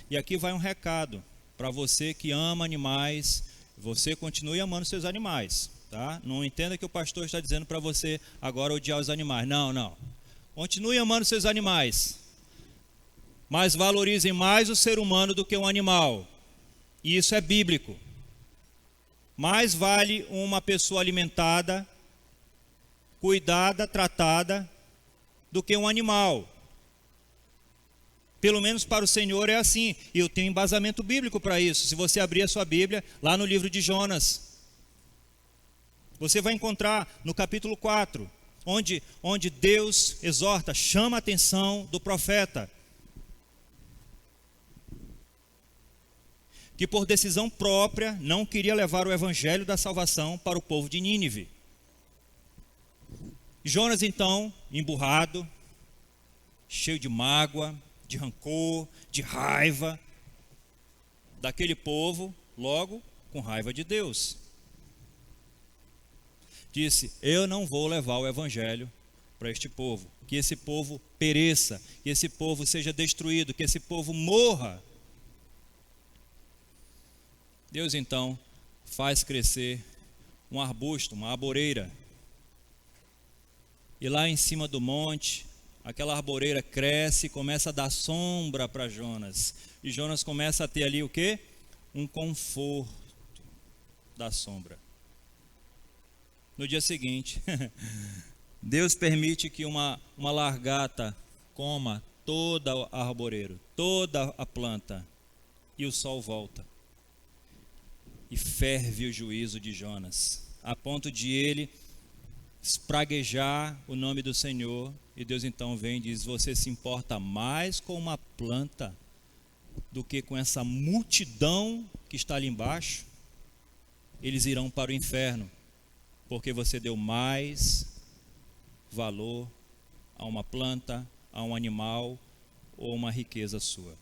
Speaker 4: E aqui vai um recado para você que ama animais, você continue amando seus animais, tá? Não entenda que o pastor está dizendo para você agora odiar os animais. Não. Continue amando seus animais, mas valorizem mais o ser humano do que um animal. E isso é bíblico. Mais vale uma pessoa alimentada, cuidada, tratada, do que um animal. Pelo menos para o Senhor é assim. E eu tenho embasamento bíblico para isso. Se você abrir a sua Bíblia, lá no livro de Jonas, você vai encontrar no capítulo 4, onde Deus exorta, chama a atenção do profeta, que por decisão própria não queria levar o evangelho da salvação para o povo de Nínive. Jonas então, emburrado, cheio de mágoa, de rancor, de raiva daquele povo, logo com raiva de Deus, disse: eu não vou levar o evangelho para este povo, que esse povo pereça, que esse povo seja destruído, que esse povo morra. Deus então faz crescer um arbusto, uma arboreira, e lá em cima do monte, aquela arboreira cresce e começa a dar sombra para Jonas. E Jonas começa a ter ali o quê? Um conforto da sombra. No dia seguinte, Deus permite que uma lagarta coma toda a arboreira, toda a planta, e o sol volta. E ferve o juízo de Jonas, a ponto de ele espraguejar o nome do Senhor. E Deus então vem e diz: você se importa mais com uma planta do que com essa multidão que está ali embaixo? Eles irão para o inferno, porque você deu mais valor a uma planta, a um animal ou uma riqueza sua.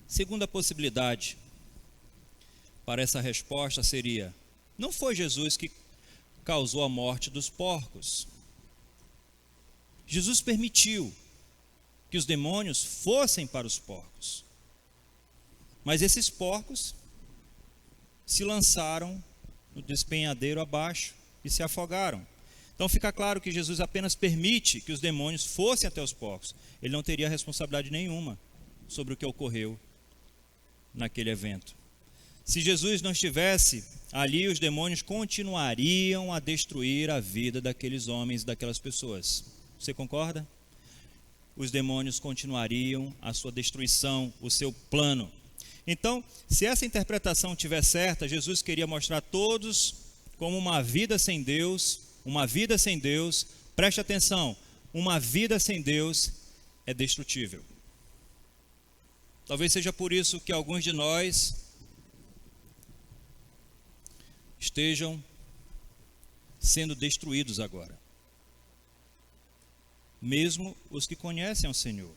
Speaker 4: Segunda possibilidade para essa resposta seria: não foi Jesus que causou a morte dos porcos. Jesus permitiu que os demônios fossem para os porcos, mas esses porcos se lançaram no despenhadeiro abaixo e se afogaram. Então fica claro que Jesus apenas permite que os demônios fossem até os porcos. Ele não teria responsabilidade nenhuma sobre o que ocorreu naquele evento. Se Jesus não estivesse ali, os demônios continuariam a destruir a vida daqueles homens, daquelas pessoas. Você concorda? os demônios continuariam a sua destruição, o seu plano. Então, se essa interpretação estiver certa, Jesus queria mostrar a todos como uma vida sem Deus, preste atenção, uma vida sem Deus é destrutível. Talvez seja por isso que alguns de nós estejam sendo destruídos agora. Mesmo os que conhecem ao Senhor.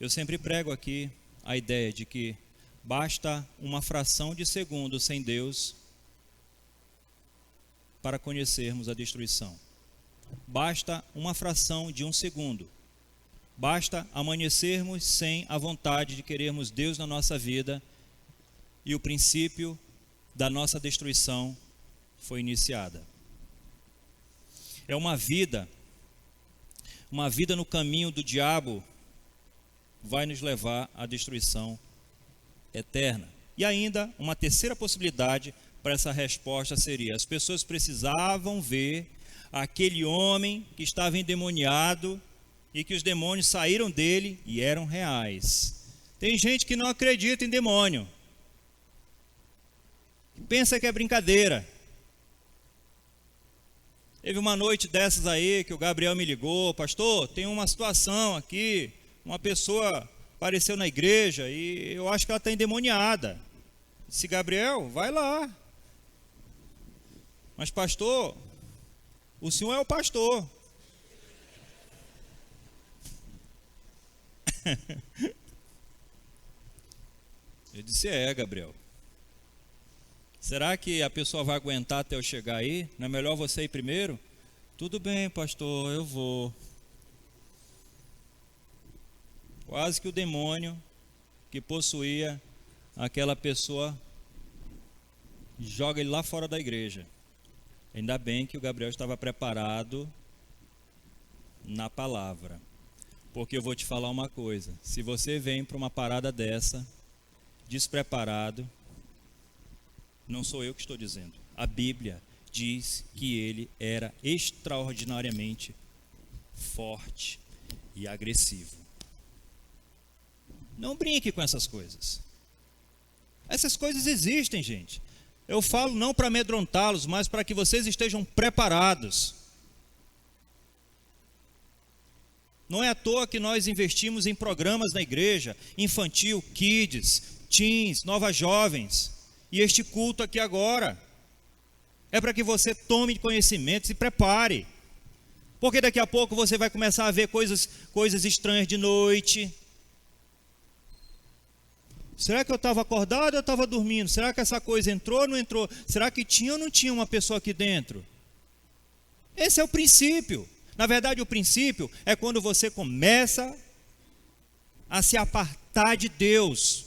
Speaker 4: Eu sempre prego aqui a ideia de que basta uma fração de segundo sem Deus para conhecermos a destruição. Basta uma fração de um segundo. Basta amanhecermos sem a vontade de querermos Deus na nossa vida e o princípio da nossa destruição foi iniciada. É uma vida no caminho do diabo vai nos levar à destruição eterna. E ainda uma terceira possibilidade para essa resposta seria: as pessoas precisavam ver aquele homem que estava endemoniado e que os demônios saíram dele e eram reais. Tem gente que não acredita em demônio, pensa que é brincadeira. Teve uma noite dessas aí que o Gabriel me ligou: pastor, tem uma situação aqui, uma pessoa apareceu na igreja e eu acho que ela está endemoniada. Disse: Gabriel, vai lá. Mas pastor, o senhor é o pastor. Eu disse: Gabriel, será que a pessoa vai aguentar até eu chegar aí? Não é melhor você ir primeiro? Tudo bem, pastor, eu vou. Quase que o demônio que possuía aquela pessoa joga ele lá fora da igreja. Ainda bem que o Gabriel estava preparado na palavra. Porque eu vou te falar uma coisa: se você vem para uma parada dessa, despreparado, não sou eu que estou dizendo, a Bíblia diz que ele era extraordinariamente forte e agressivo. Não brinque com essas coisas. Essas coisas existem, gente. Eu falo não para amedrontá-los, mas para que vocês estejam preparados. Não é à toa que nós investimos em programas na igreja, infantil, kids, teens, novas jovens, e este culto aqui agora. É para que você tome conhecimento, se prepare. Porque daqui a pouco você vai começar a ver coisas estranhas de noite. Será que eu estava acordado ou eu estava dormindo? Será que essa coisa entrou ou não entrou? Será que tinha ou não tinha uma pessoa aqui dentro? Esse é o princípio. Na verdade, o princípio é quando você começa a se apartar de Deus.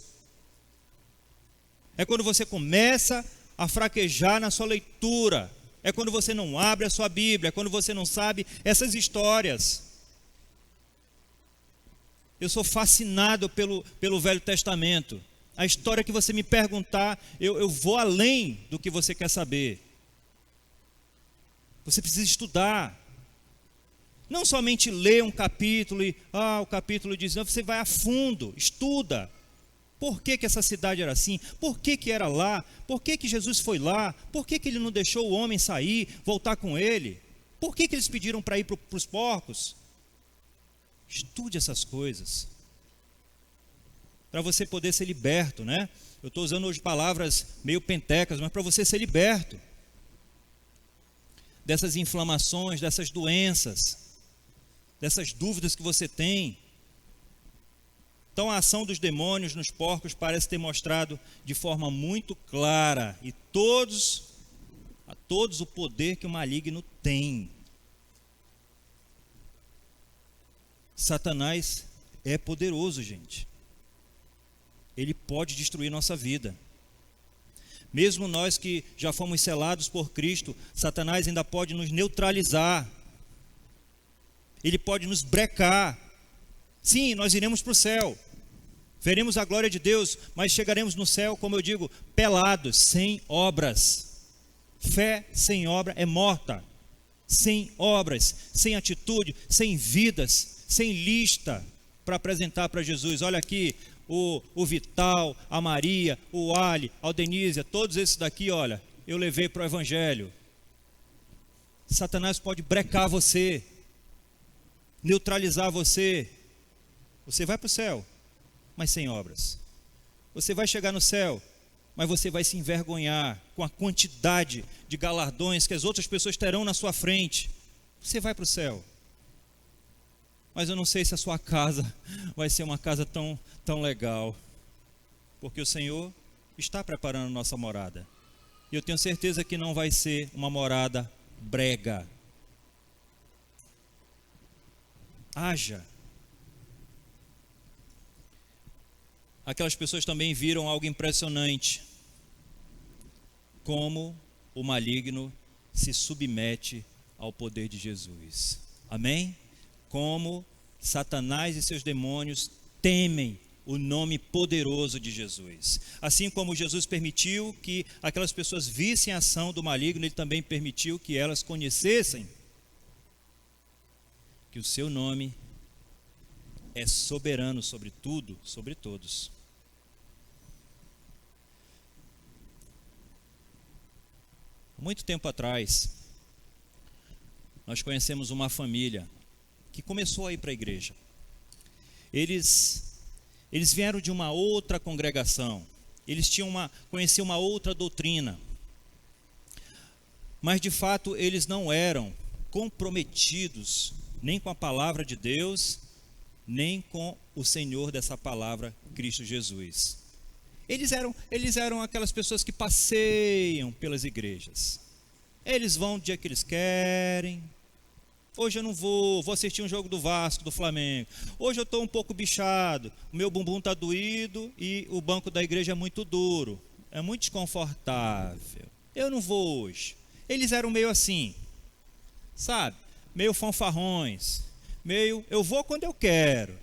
Speaker 4: É quando você começa a fraquejar na sua leitura. É quando você não abre a sua Bíblia. É quando você não sabe essas histórias. Eu sou fascinado pelo Velho Testamento. A história que você me perguntar, eu vou além do que você quer saber. Você precisa estudar. Não somente ler um capítulo e, o capítulo diz, não, você vai a fundo, estuda. Por que essa cidade era assim? Por que era lá? Por que Jesus foi lá? Por que ele não deixou o homem sair, voltar com ele? Por que eles pediram para ir para os porcos? Estude essas coisas. Para você poder ser liberto, né? Eu estou usando hoje palavras meio pentecas, mas para você ser liberto dessas inflamações, dessas doenças, dessas dúvidas que você tem. Então a ação dos demônios nos porcos parece ter mostrado de forma muito clara a todos o poder que o maligno tem. Satanás é poderoso, gente. Ele pode destruir nossa vida. Mesmo nós que já fomos selados por Cristo, Satanás ainda pode nos neutralizar. Ele pode nos brecar. Sim, nós iremos para o céu. Veremos a glória de Deus, mas chegaremos no céu, como eu digo, pelados, sem obras. Fé sem obra é morta. sem obras, sem atitude, sem vidas, sem lista para apresentar para Jesus. Olha aqui, o Vital, a Maria, o Ali, a Aldenísia, todos esses daqui, olha, eu levei para o Evangelho. Satanás pode brecar você, neutralizar você. Você vai para o céu, mas sem obras. Você vai chegar no céu, mas você vai se envergonhar com a quantidade de galardões que as outras pessoas terão na sua frente. Você vai para o céu, mas eu não sei se a sua casa vai ser uma casa tão legal, porque o Senhor está preparando nossa morada, e eu tenho certeza que não vai ser uma morada brega. Haja. Aquelas pessoas também viram algo impressionante, como o maligno se submete ao poder de Jesus. Amém? Como Satanás e seus demônios temem o nome poderoso de Jesus. Assim como Jesus permitiu que aquelas pessoas vissem a ação do maligno, ele também permitiu que elas conhecessem que o seu nome é soberano sobre tudo, sobre todos. Há muito tempo atrás, nós conhecemos uma família que começou a ir para a igreja. Eles vieram de uma outra congregação, eles conheciam uma outra doutrina, mas de fato eles não eram comprometidos nem com a palavra de Deus, nem com o Senhor dessa palavra, Cristo Jesus. Eles eram aquelas pessoas que passeiam pelas igrejas. Eles vão no dia que eles querem. Hoje eu não vou assistir um jogo do Vasco, do Flamengo. Hoje eu estou um pouco bichado, o meu bumbum está doído e o banco da igreja é muito duro, é muito desconfortável. Eu não vou hoje. Eles eram meio assim, sabe? Meio fanfarrões, meio eu vou quando eu quero,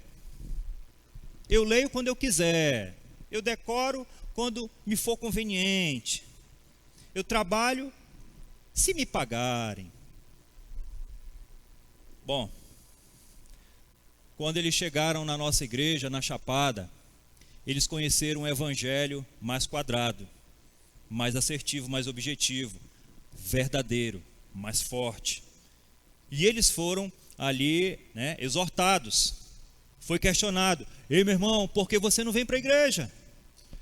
Speaker 4: eu leio quando eu quiser, eu decoro quando me for conveniente, eu trabalho se me pagarem. Bom, quando eles chegaram na nossa igreja, na Chapada, eles conheceram um evangelho mais quadrado, mais assertivo, mais objetivo, verdadeiro, mais forte. E eles foram ali, exortados. Foi questionado: ei, meu irmão, por que você não vem para a igreja?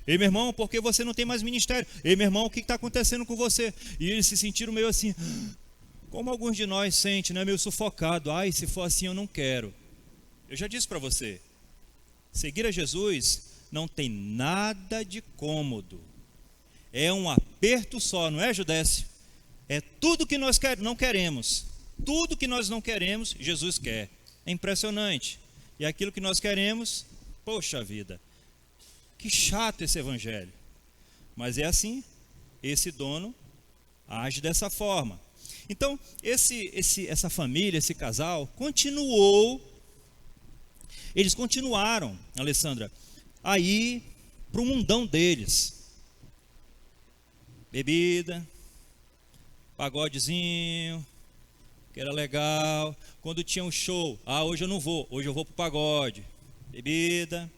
Speaker 4: Ei, meu irmão, por que você não tem mais ministério? Ei, meu irmão, o que está acontecendo com você? E eles se sentiram meio assim, como alguns de nós sentem, meio sufocado. Ai, se for assim eu não quero. Eu já disse para você, seguir a Jesus não tem nada de cômodo. É um aperto só, não é, Judécio? É tudo que nós não queremos. Tudo que nós não queremos, Jesus quer. É impressionante. E aquilo que nós queremos, poxa vida, que chato esse evangelho. Mas é assim, esse dono age dessa forma. Então, essa família, esse casal, eles continuaram, Alessandra, a ir para o mundão deles. Bebida, pagodezinho, que era legal. Quando tinha um show, hoje eu não vou, hoje eu vou para o pagode. Bebida,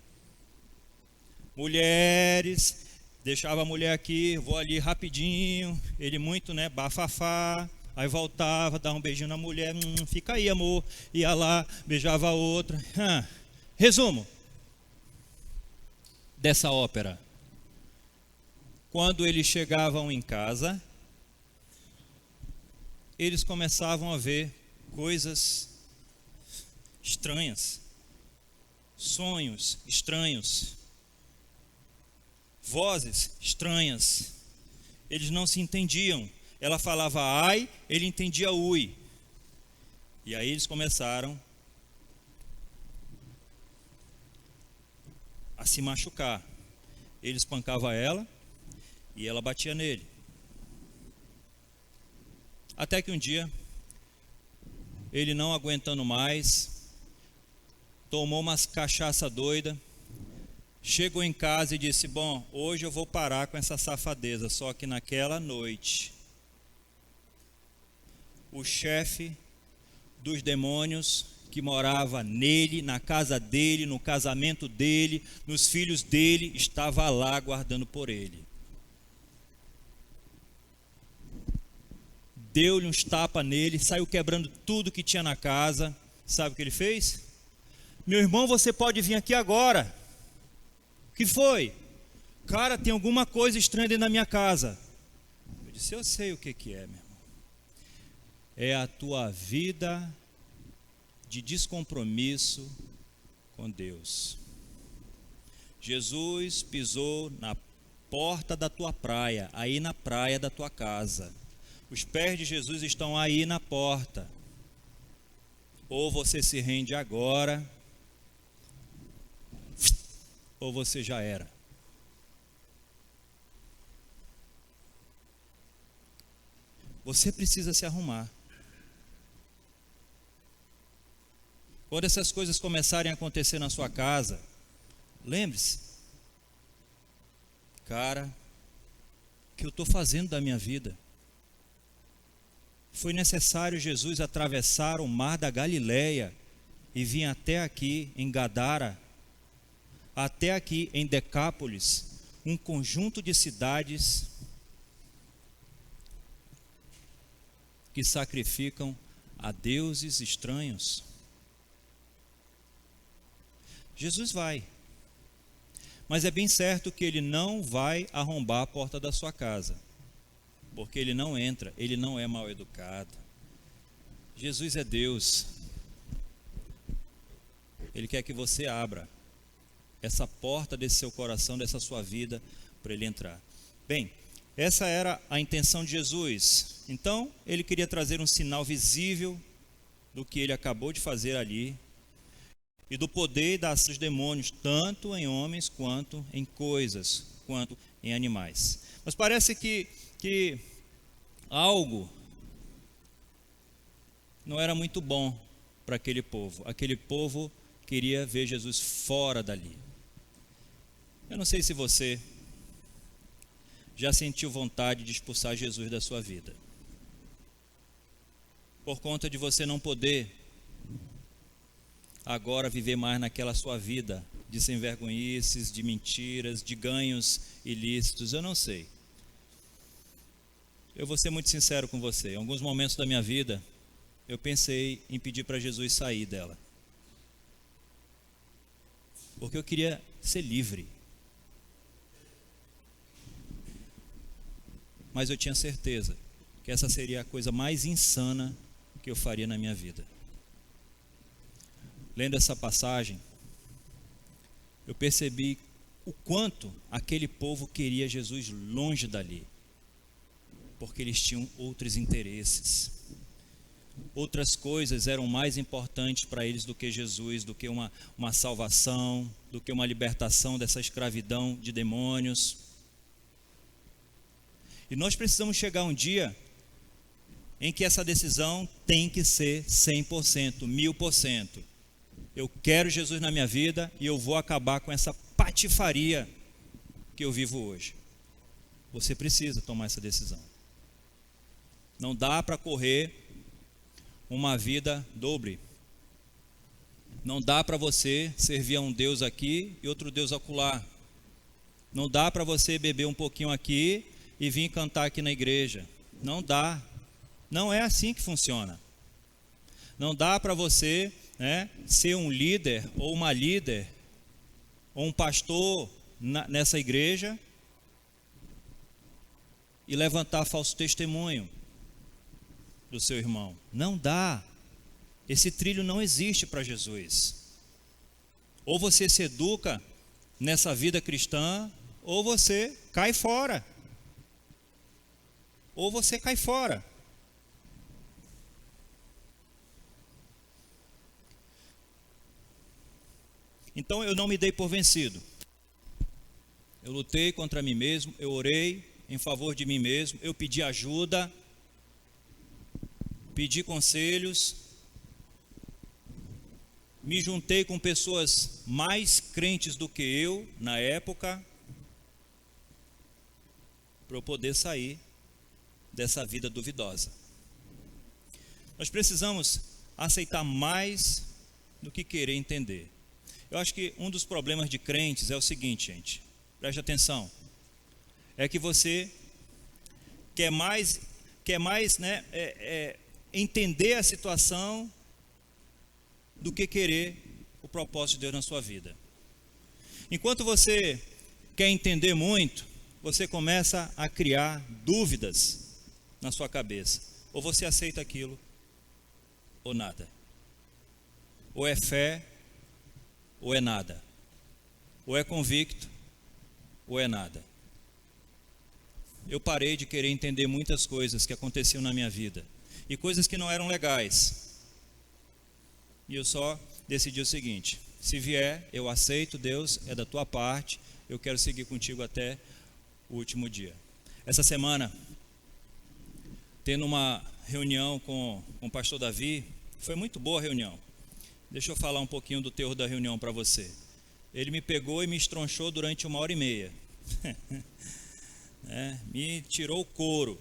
Speaker 4: mulheres, deixava a mulher aqui, vou ali rapidinho, ele muito, bafafá, aí voltava, dava um beijinho na mulher, fica aí, amor, ia lá, beijava a outra. Resumo dessa ópera: quando eles chegavam em casa, eles começavam a ver coisas estranhas, sonhos estranhos, vozes estranhas. Eles não se entendiam. Ela falava ai, ele entendia ui. E aí eles começaram a se machucar. Ele espancava ela e ela batia nele. Até que um dia, ele não aguentando mais, tomou umas cachaça doida, chegou em casa e disse: bom, hoje eu vou parar com essa safadeza. Só que naquela noite, o chefe dos demônios que morava nele, na casa dele, no casamento dele, nos filhos dele, estava lá aguardando por ele. Deu-lhe uns tapas nele, saiu quebrando tudo que tinha na casa. Sabe o que ele fez? Meu irmão, você pode vir aqui agora. O que foi? Cara, tem alguma coisa estranha dentro da minha casa. Eu disse, eu sei o que é, meu irmão. É a tua vida de descompromisso com Deus. Jesus pisou na porta da tua praia, aí na praia da tua casa. Os pés de Jesus estão aí na porta. Ou você se rende agora, ou você já era. Você precisa se arrumar. Quando essas coisas começarem a acontecer na sua casa, lembre-se, cara, o que eu estou fazendo da minha vida? Foi necessário Jesus atravessar o mar da Galileia e vir até aqui em Gadara, até aqui em Decápolis, um conjunto de cidades que sacrificam a deuses estranhos. Jesus vai, mas é bem certo que ele não vai arrombar a porta da sua casa, porque ele não entra, ele não é mal educado. Jesus é Deus, ele quer que você abra essa porta desse seu coração, dessa sua vida, para ele entrar. Bem, essa era a intenção de Jesus. Então, ele queria trazer um sinal visível do que ele acabou de fazer ali, e do poder e da ação dos demônios, tanto em homens, quanto em coisas, quanto em animais. Mas parece que algo não era muito bom para aquele povo. Aquele povo queria ver Jesus fora dali. Eu não sei se você já sentiu vontade de expulsar Jesus da sua vida, por conta de você não poder agora viver mais naquela sua vida de sem vergonhices, de mentiras, de ganhos ilícitos. Eu não sei. Eu vou ser muito sincero com você. Em alguns momentos da minha vida, eu pensei em pedir para Jesus sair dela, porque eu queria ser livre. Mas eu tinha certeza que essa seria a coisa mais insana que eu faria na minha vida. Lendo essa passagem, eu percebi o quanto aquele povo queria Jesus longe dali, porque eles tinham outros interesses. Outras coisas eram mais importantes para eles do que Jesus, do que uma salvação, do que uma libertação dessa escravidão de demônios. E nós precisamos chegar um dia em que essa decisão tem que ser 100%, 1000%. Eu quero Jesus na minha vida e eu vou acabar com essa patifaria que eu vivo hoje. Você precisa tomar essa decisão. Não dá para correr uma vida dobre. Não dá para você servir a um Deus aqui e outro Deus acolá. Não dá para você beber um pouquinho aqui e vir cantar aqui na igreja. Não dá. Não é assim que funciona. Não dá para você ser um líder ou uma líder ou um pastor nessa igreja e levantar falso testemunho do seu irmão. Não dá. Esse trilho não existe para Jesus. Ou você se educa nessa vida cristã, ou você cai fora. Ou você cai fora. Então eu não me dei por vencido. Eu lutei contra mim mesmo, eu orei em favor de mim mesmo, eu pedi ajuda, pedi conselhos, me juntei com pessoas mais crentes do que eu na época, para eu poder sair dessa vida duvidosa. Nós precisamos aceitar mais do que querer entender. Eu acho que um dos problemas de crentes é o seguinte, gente, preste atenção, é que você quer mais entender a situação do que querer o propósito de Deus na sua vida. Enquanto você quer entender muito, você começa a criar dúvidas na sua cabeça. Ou você aceita aquilo, ou nada. Ou é fé, ou é nada. Ou é convicto, ou é nada. Eu parei de querer entender muitas coisas que aconteciam na minha vida. E coisas que não eram legais. E eu só decidi o seguinte: se vier, eu aceito, Deus, é da tua parte, eu quero seguir contigo até o último dia. Essa semana, tendo uma reunião com o pastor Davi, foi muito boa a reunião. Deixa eu falar um pouquinho do teor da reunião para você. Ele me pegou e me estronchou durante 1h30. Me tirou o couro,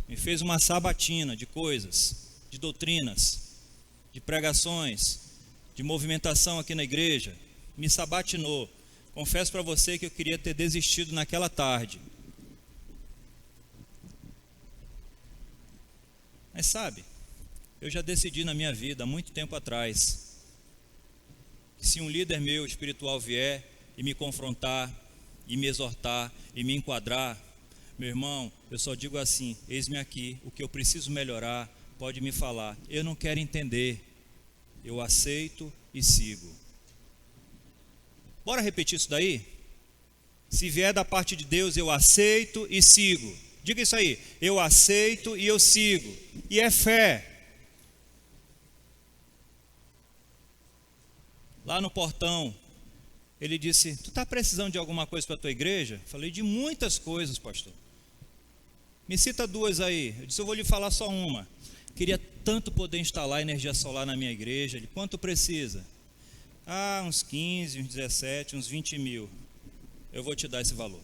Speaker 4: me fez uma sabatina de coisas, de doutrinas, de pregações, de movimentação aqui na igreja, me sabatinou. Confesso para você que eu queria ter desistido naquela tarde. Mas sabe, eu já decidi na minha vida, há muito tempo atrás, que se um líder meu espiritual vier e me confrontar, e me exortar, e me enquadrar, meu irmão, eu só digo assim: eis-me aqui, o que eu preciso melhorar, pode me falar. Eu não quero entender, eu aceito e sigo. Bora repetir isso daí? Se vier da parte de Deus, eu aceito e sigo. Diga isso aí: eu aceito e eu sigo. E é fé. Lá no portão, ele disse: tu está precisando de alguma coisa para a tua igreja? Falei: de muitas coisas, pastor. Me cita duas aí. Eu disse: eu vou lhe falar só uma. Queria tanto poder instalar energia solar na minha igreja. Ele: quanto precisa? Uns 15, uns 17, uns 20 mil. Eu vou te dar esse valor.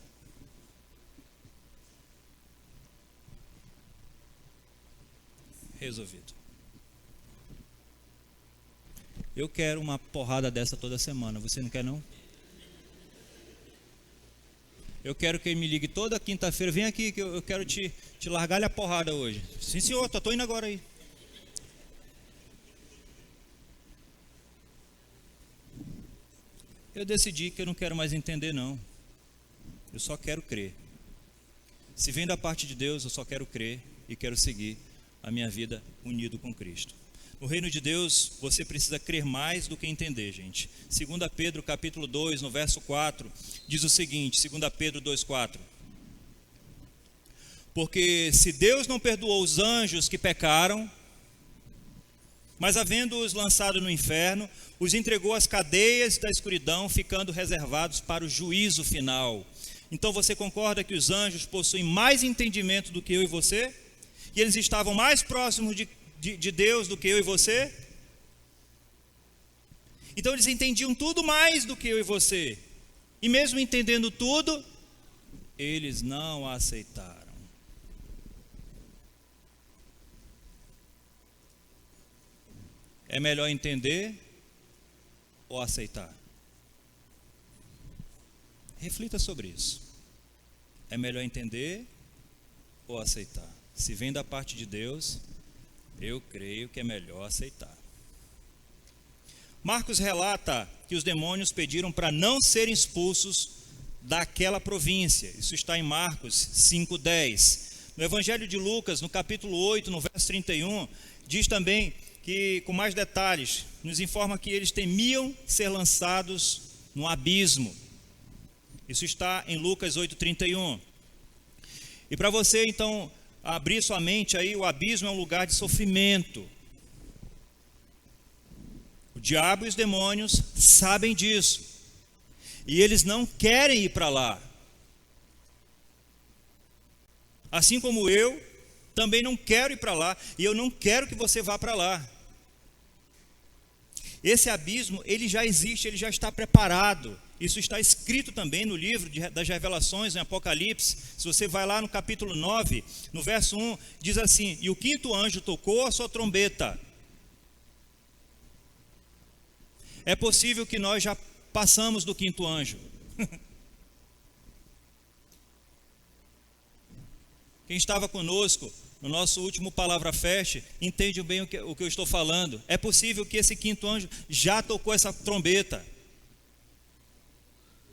Speaker 4: Resolvido. Eu quero uma porrada dessa toda semana. Você não quer, não? Eu quero que ele me ligue toda quinta-feira. Vem aqui que eu quero te largar a porrada hoje. Sim, senhor, estou indo agora aí. Eu decidi que eu não quero mais entender, não. Eu só quero crer. Se vem da parte de Deus, eu só quero crer e quero seguir a minha vida unido com Cristo. No reino de Deus, você precisa crer mais do que entender, gente. 2 Pedro capítulo 2, no verso 4, diz o seguinte, 2 Pedro 2,4. Porque se Deus não perdoou os anjos que pecaram, mas havendo-os lançado no inferno, os entregou às cadeias da escuridão, ficando reservados para o juízo final. Então você concorda que os anjos possuem mais entendimento do que eu e você? E eles estavam mais próximos de Deus do que eu e você? Então eles entendiam tudo mais do que eu e você. E mesmo entendendo tudo, eles não aceitaram. É melhor entender ou aceitar? Reflita sobre isso. É melhor entender ou aceitar? Se vem da parte de Deus, eu creio que é melhor aceitar. Marcos relata que os demônios pediram para não serem expulsos daquela província. Isso está em Marcos 5:10. No Evangelho de Lucas, no capítulo 8, no verso 31, diz também que, com mais detalhes, nos informa que eles temiam ser lançados no abismo. Isso está em Lucas 8:31. E para você, então, abrir sua mente aí, o abismo é um lugar de sofrimento. O diabo e os demônios sabem disso. E eles não querem ir para lá. Assim como eu também não quero ir para lá. E eu não quero que você vá para lá. Esse abismo, ele já existe, ele já está preparado. Isso está escrito também no livro das Revelações, em Apocalipse. Se você vai lá no capítulo 9, no verso 1, diz assim: e o quinto anjo tocou a sua trombeta. É possível que nós já passamos do quinto anjo. Quem estava conosco no nosso último Palavra Fest entende bem o que eu estou falando. É possível que esse quinto anjo já tocou essa trombeta.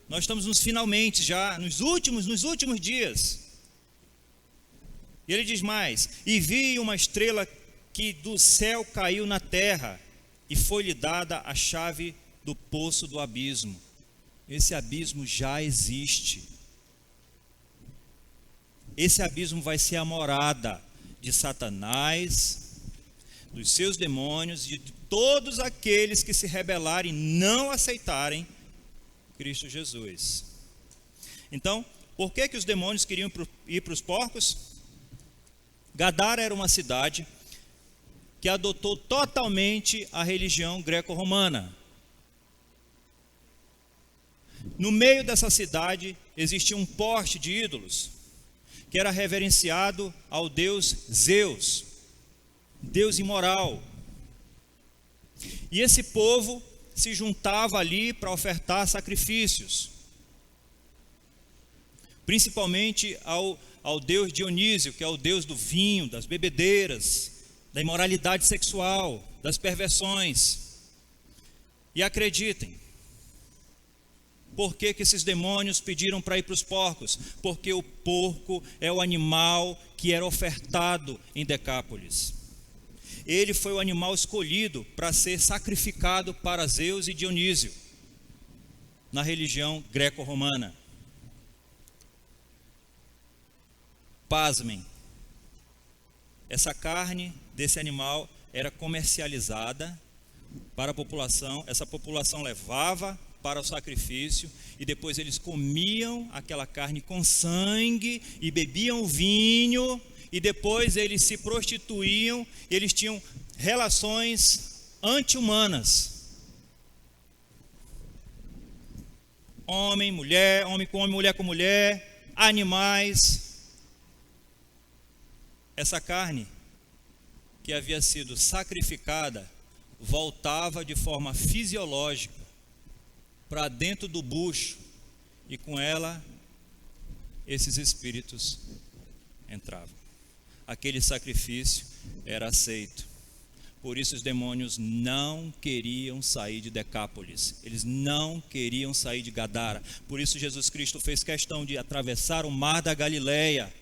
Speaker 4: Nós estamos nos finalmente já, nos últimos dias. E ele diz mais: e vi uma estrela que do céu caiu na terra, e foi-lhe dada a chave do poço do abismo. Esse abismo já existe. Esse abismo vai ser a morada de Satanás, dos seus demônios e de todos aqueles que se rebelarem e não aceitarem Cristo Jesus. Então, por que os demônios queriam ir para os porcos? Gadara era uma cidade que adotou totalmente a religião greco-romana. No meio dessa cidade existia um poste de ídolos que era reverenciado ao deus Zeus, deus imoral. E esse povo se juntava ali para ofertar sacrifícios, principalmente ao deus Dionísio, que é o deus do vinho, das bebedeiras, da imoralidade sexual, das perversões. E acreditem, por que esses demônios pediram para ir para os porcos? Porque o porco é o animal que era ofertado em Decápolis. Ele foi o animal escolhido para ser sacrificado para Zeus e Dionísio, na religião greco-romana. Pasmem, essa carne desse animal era comercializada para a população, essa população levava para o sacrifício, e depois eles comiam aquela carne com sangue e bebiam o vinho, e depois eles se prostituíam, eles tinham relações anti-humanas. Homem, homem com homem, mulher com mulher, animais. Essa carne que havia sido sacrificada voltava de forma fisiológica para dentro do bucho, e com ela esses espíritos entravam. Aquele sacrifício era aceito. Por isso os demônios não queriam sair de Decápolis, eles não queriam sair de Gadara. Por isso Jesus Cristo fez questão de atravessar o mar da Galileia.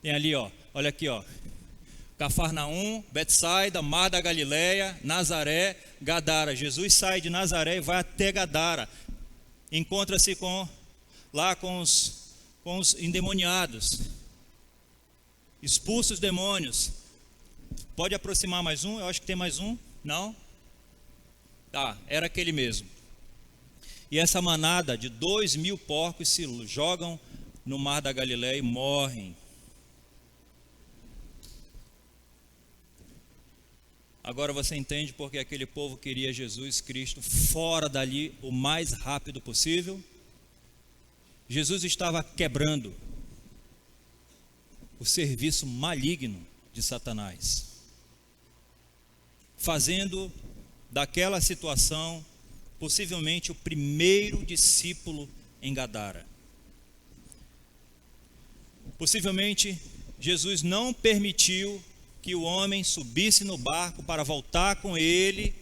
Speaker 4: Tem ali, olha aqui, Cafarnaum, Betsaida, Mar da Galileia, Nazaré, Gadara. Jesus sai de Nazaré e vai até Gadara. Encontra-se lá com os endemoniados. Expulsa os demônios. Pode aproximar mais um? Eu acho que tem mais um. Não? Tá, era aquele mesmo. E essa manada de 2.000 porcos se jogam no Mar da Galileia e morrem. Agora você entende porque aquele povo queria Jesus Cristo fora dali o mais rápido possível? Jesus estava quebrando o serviço maligno de Satanás, fazendo daquela situação possivelmente o primeiro discípulo em Gadara. Possivelmente Jesus não permitiu que o homem subisse no barco para voltar com ele,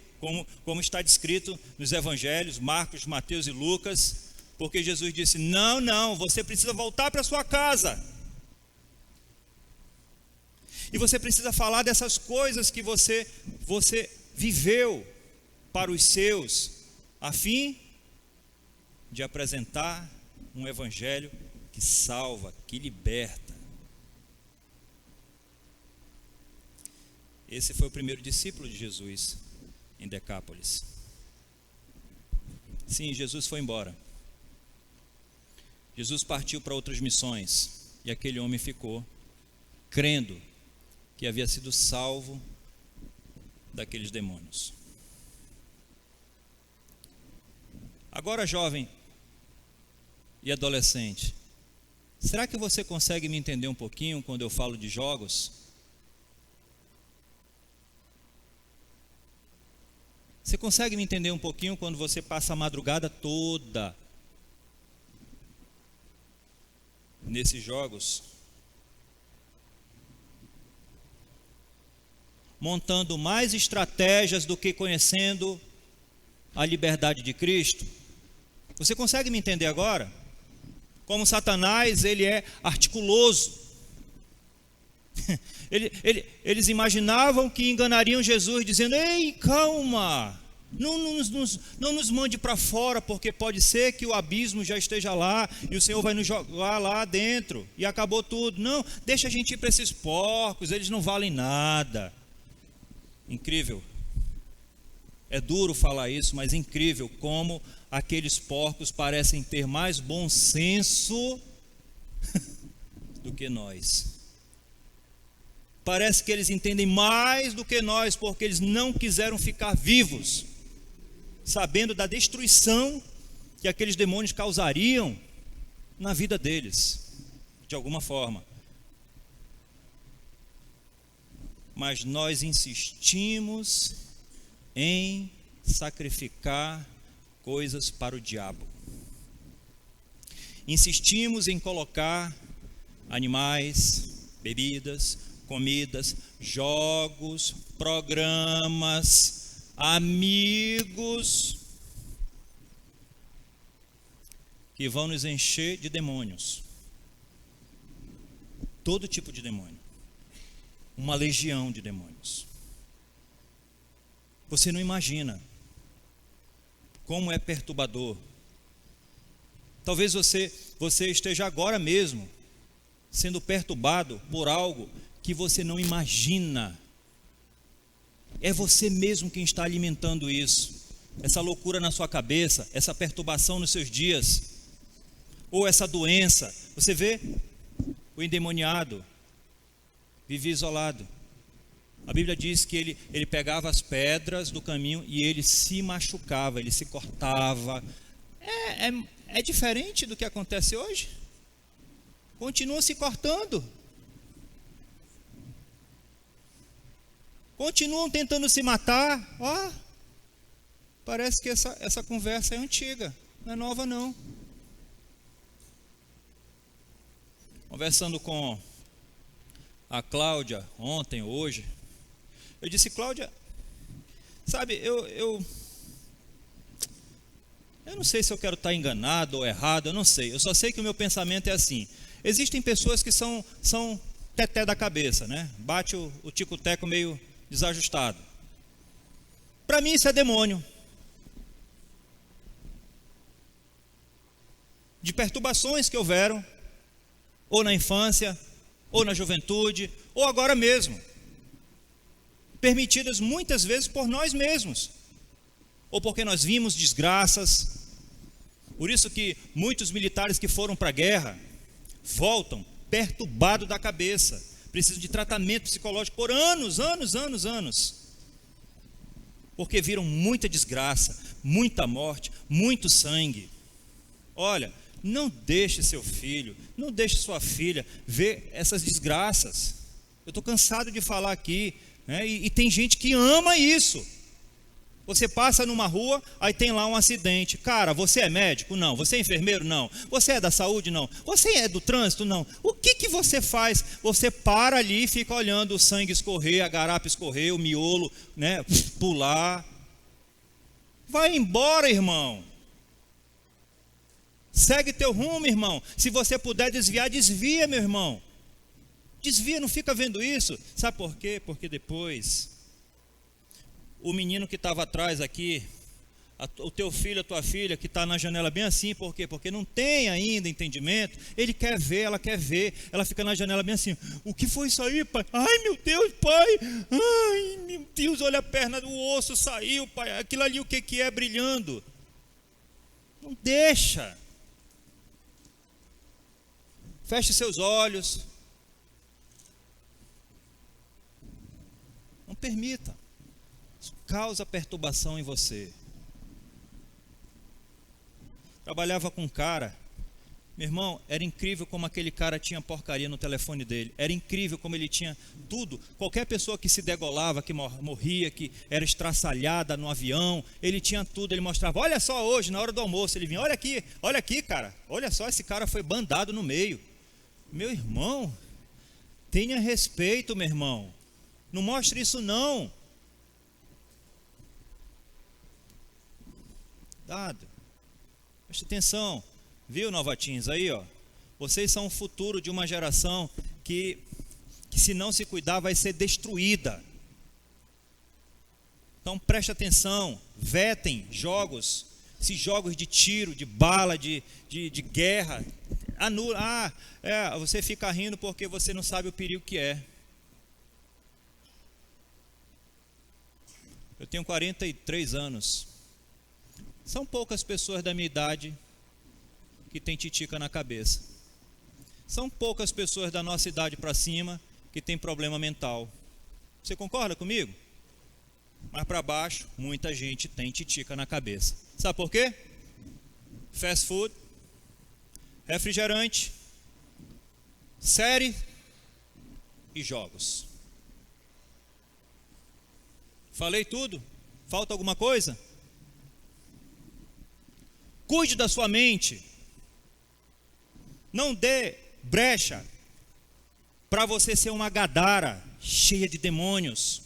Speaker 4: como está descrito nos evangelhos, Marcos, Mateus e Lucas, porque Jesus disse: não, você precisa voltar para sua casa, e você precisa falar dessas coisas que você viveu para os seus, a fim de apresentar um evangelho que salva, que liberta. Esse foi o primeiro discípulo de Jesus em Decápolis. Sim, Jesus foi embora. Jesus partiu para outras missões, e aquele homem ficou crendo que havia sido salvo daqueles demônios. Agora, jovem, e adolescente, será que você consegue me entender um pouquinho quando eu falo de jogos? Você consegue me entender um pouquinho quando você passa a madrugada toda nesses jogos? Montando mais estratégias do que conhecendo a liberdade de Cristo? Você consegue me entender agora? Como Satanás, ele é articuloso. Eles imaginavam que enganariam Jesus, dizendo: ei, calma, não nos mande para fora, porque pode ser que o abismo já esteja lá e o Senhor vai nos jogar lá dentro e acabou tudo. Não, deixa a gente ir para esses porcos, eles não valem nada. Incrível. É duro falar isso, mas incrível como aqueles porcos parecem ter mais bom senso do que nós. Parece que eles entendem mais do que nós, porque eles não quiseram ficar vivos, sabendo da destruição que aqueles demônios causariam na vida deles, de alguma forma. Mas nós insistimos em sacrificar coisas para o diabo. Insistimos em colocar animais, bebidas, comidas, jogos, programas, amigos que vão nos encher de demônios. Todo tipo de demônio. Uma legião de demônios. Você não imagina como é perturbador. Talvez você esteja agora mesmo sendo perturbado por algo que você não imagina. É você mesmo quem está alimentando isso. Essa loucura na sua cabeça, essa perturbação nos seus dias, ou essa doença. Você vê o endemoniado vivia isolado. A Bíblia diz que ele pegava as pedras do caminho e ele se machucava, ele se cortava. É diferente do que acontece hoje. Continua se cortando. Continuam tentando se matar. Parece que essa conversa é antiga, não é nova não. Conversando com a Cláudia ontem, hoje, eu disse: Cláudia, sabe, eu não sei se eu quero estar enganado ou errado, eu não sei. Eu só sei que o meu pensamento é assim: existem pessoas que são teté da cabeça, né? Bate o tico-teco meio desajustado. Para mim isso é demônio. De perturbações que houveram, ou na infância, ou na juventude, ou agora mesmo, permitidas muitas vezes por nós mesmos, ou porque nós vimos desgraças. Por isso que muitos militares que foram para a guerra voltam perturbados da cabeça, precisam de tratamento psicológico por anos, porque viram muita desgraça, muita morte, muito sangue. Olha, não deixe seu filho, não deixe sua filha ver essas desgraças. Eu estou cansado de falar aqui, né? E tem gente que ama isso. Você passa numa rua, aí tem lá um acidente. Cara, você é médico? Não. Você é enfermeiro? Não. Você é da saúde? Não. Você é do trânsito? Não. O que você faz? Você para ali e fica olhando o sangue escorrer, a garapa escorrer, o miolo, né, pular. Vai embora, irmão. Segue teu rumo, irmão. Se você puder desviar, desvia, meu irmão. Desvia, não fica vendo isso. Sabe por quê? Porque depois, o menino que estava atrás aqui, o teu filho, a tua filha, que está na janela bem assim, por quê? Porque não tem ainda entendimento. Ele quer ver, ela quer ver. Ela fica na janela bem assim: o que foi isso aí, pai? Ai, meu Deus, pai. Ai, meu Deus, olha a perna do osso, saiu, pai. Aquilo ali, o que é brilhando? Não deixa. Feche seus olhos. Não permita. Isso causa perturbação em você. Trabalhava com um cara Meu irmão, era incrível como aquele cara tinha porcaria no telefone dele. Era incrível como ele tinha tudo. Qualquer pessoa que se degolava, que morria, que era estraçalhada no avião, ele tinha tudo. Ele mostrava, olha só hoje, na hora do almoço, ele vinha, olha aqui, cara. Olha só, esse cara foi bandado no meio. Meu irmão, tenha respeito, meu irmão. Não mostre isso não. Dado. Preste atenção. Viu, novatinhos aí, ó? Vocês são o futuro de uma geração que se não se cuidar vai ser destruída. Então preste atenção, vetem jogos, esses jogos de tiro, de bala, de guerra. Anula. Você fica rindo porque você não sabe o perigo que é. Eu tenho 43 anos. São poucas pessoas da minha idade que tem titica na cabeça. São poucas pessoas da nossa idade para cima que tem problema mental. Você concorda comigo? Mas para baixo, muita gente tem titica na cabeça. Sabe por quê? Fast food, refrigerante, série e jogos. Falei tudo? Falta alguma coisa? Cuide da sua mente. Não dê brecha para você ser uma gadara cheia de demônios.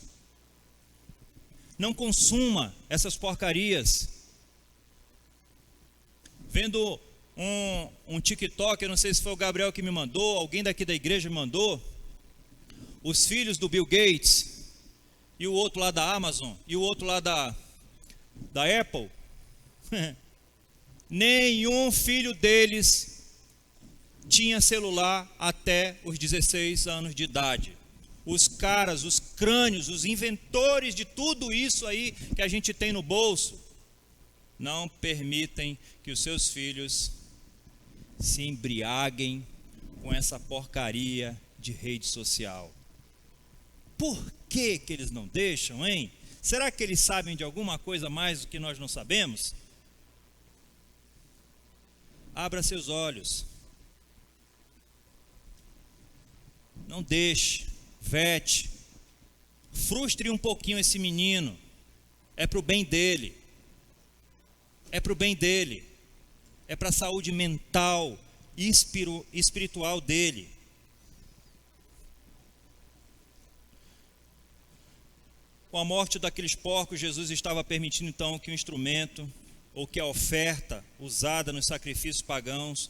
Speaker 4: Não consuma essas porcarias. Vendo um TikTok, eu não sei se foi o Gabriel que me mandou, alguém daqui da igreja me mandou. Os filhos do Bill Gates, e o outro lá da Amazon, e o outro lá da Apple. Nenhum filho deles tinha celular até os 16 anos de idade. Os caras, os crânios, os inventores de tudo isso aí que a gente tem no bolso, não permitem que os seus filhos se embriaguem com essa porcaria de rede social. Por que eles não deixam, hein? Será que eles sabem de alguma coisa mais do que nós não sabemos? Abra seus olhos. Não deixe, vete, frustre um pouquinho esse menino, é para o bem dele, é para o bem dele, é para a saúde mental e espiritual dele. Com a morte daqueles porcos, Jesus estava permitindo então que o instrumento ou que a oferta usada nos sacrifícios pagãos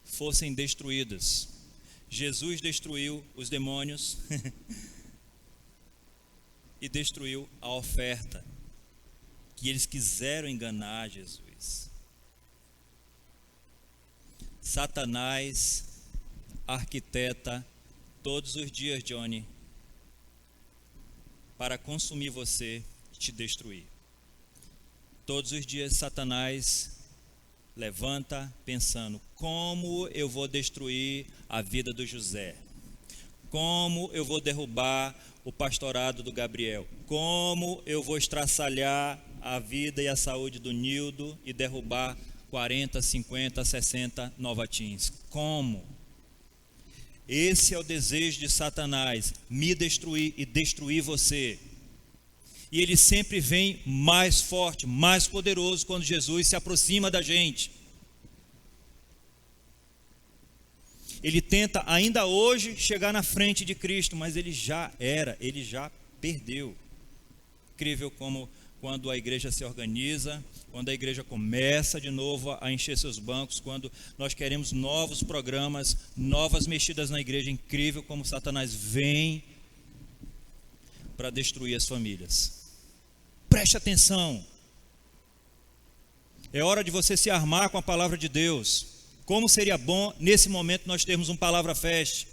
Speaker 4: fossem destruídas. Jesus destruiu os demônios e destruiu a oferta que eles quiseram enganar Jesus. Satanás arquiteta todos os dias, Johnny, para consumir você e te destruir. Todos os dias Satanás levanta pensando, como eu vou destruir a vida do José? Como eu vou derrubar o pastorado do Gabriel? Como eu vou estraçalhar a vida e a saúde do Nildo e derrubar 40, 50, 60 novatins? Como? Esse é o desejo de Satanás, me destruir e destruir você. E ele sempre vem mais forte, mais poderoso quando Jesus se aproxima da gente. Ele tenta ainda hoje chegar na frente de Cristo, mas ele já perdeu. Incrível como quando a igreja se organiza, quando a igreja começa de novo a encher seus bancos, quando nós queremos novos programas, novas mexidas na igreja, incrível como Satanás vem para destruir as famílias. Preste atenção. É hora de você se armar com a palavra de Deus. Como seria bom nesse momento nós termos um Palavra Fest.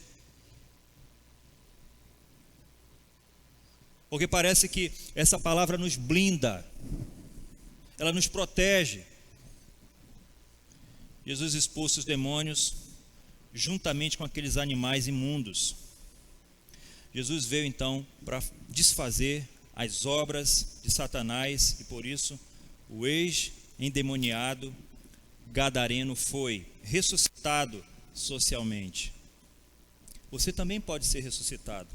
Speaker 4: Porque parece que essa palavra nos blinda. Ela nos protege. Jesus expulsa os demônios juntamente com aqueles animais imundos. Jesus veio então para desfazer as obras de Satanás e por isso o ex-endemoniado gadareno foi ressuscitado socialmente. Você também pode ser ressuscitado.